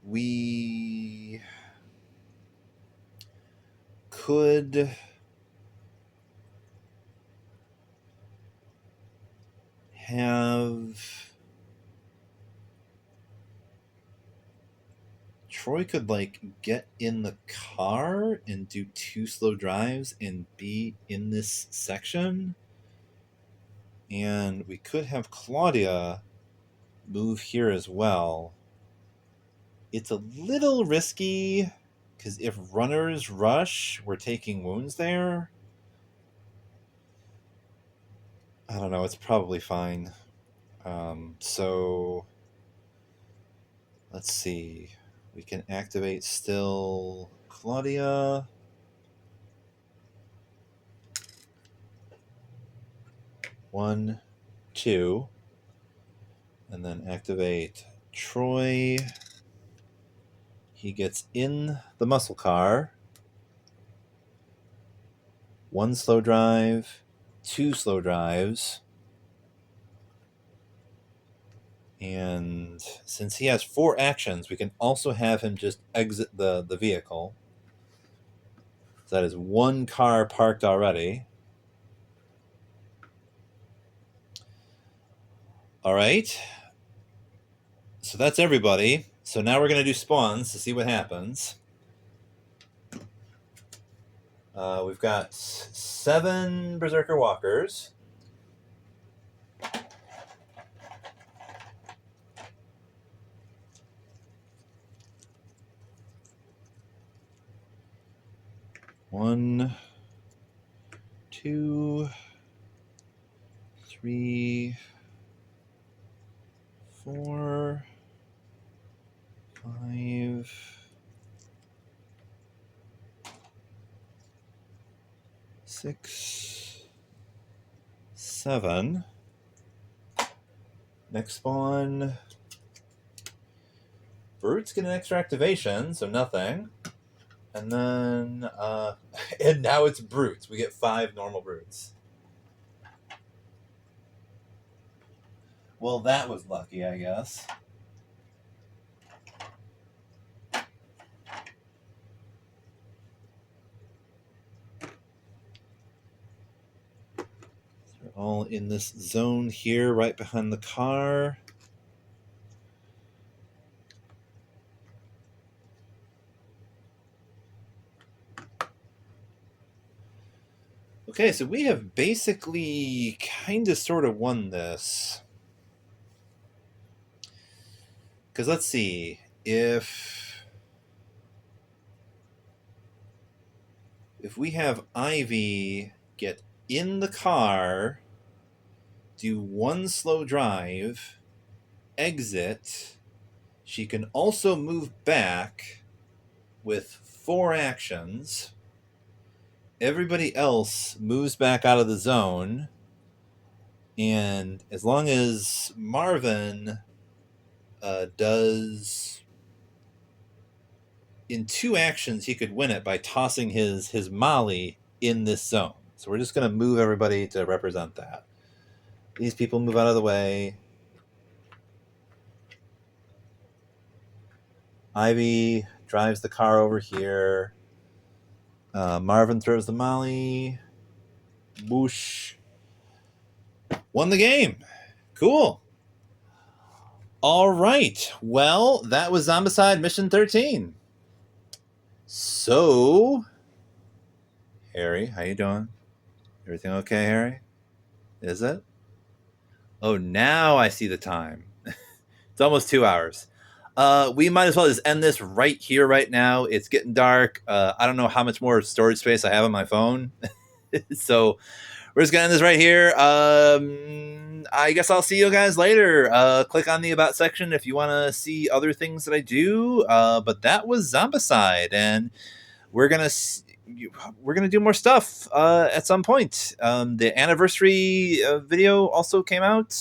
we could have Troy could like get in the car and do 2 slow drives and be in this section. And we could have Claudia move here as well. It's a little risky because if runners rush, we're taking wounds there. I don't know. It's probably fine. So let's see. We can activate still Claudia. One, 2. And then activate Troy. He gets in the muscle car. 1 slow drive, 2 slow drives. And since he has 4 actions, we can also have him just exit the vehicle. So that is 1 car parked already. All right. So that's everybody. So now we're going to do spawns to see what happens. We've got 7 Berserker Walkers. One, 2, 3, 4, 5, 6, 7. Next spawn. Brutes get an extra activation, so nothing. And then, and now it's brutes. We get 5 normal brutes. Well, that was lucky, I guess. They're all in this zone here, right behind the car. Okay, so we have basically kind of sort of won this. Because let's see, if we have Ivy get in the car, do 1 slow drive, exit, she can also move back with 4 actions. Everybody else moves back out of the zone, and as long as Marvin does in 2 actions, he could win it by tossing his molly in this zone. So we're just going to move everybody to represent that. These people move out of the way. Ivy drives the car over here. Marvin throws the molly. Boosh. Won the game. Cool. All right. Well, that was Zombicide Mission 13. So, Harry, how you doing? Everything okay, Harry? Is it? Oh, now I see the time. It's almost 2 hours. We might as well just end this right here, right now. It's getting dark. I don't know how much more storage space I have on my phone. So we're just going to end this right here. I guess I'll see you guys later. Click on the About section if you want to see other things that I do. But that was Zombicide, and we're going to do more stuff at some point. The anniversary video also came out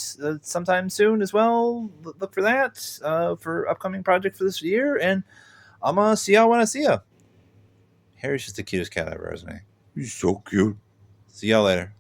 sometime soon as well. Look for that for upcoming project for this year, and I'm gonna see y'all when I see ya. Harry's just the cutest cat ever, isn't he? He's so cute. See y'all later.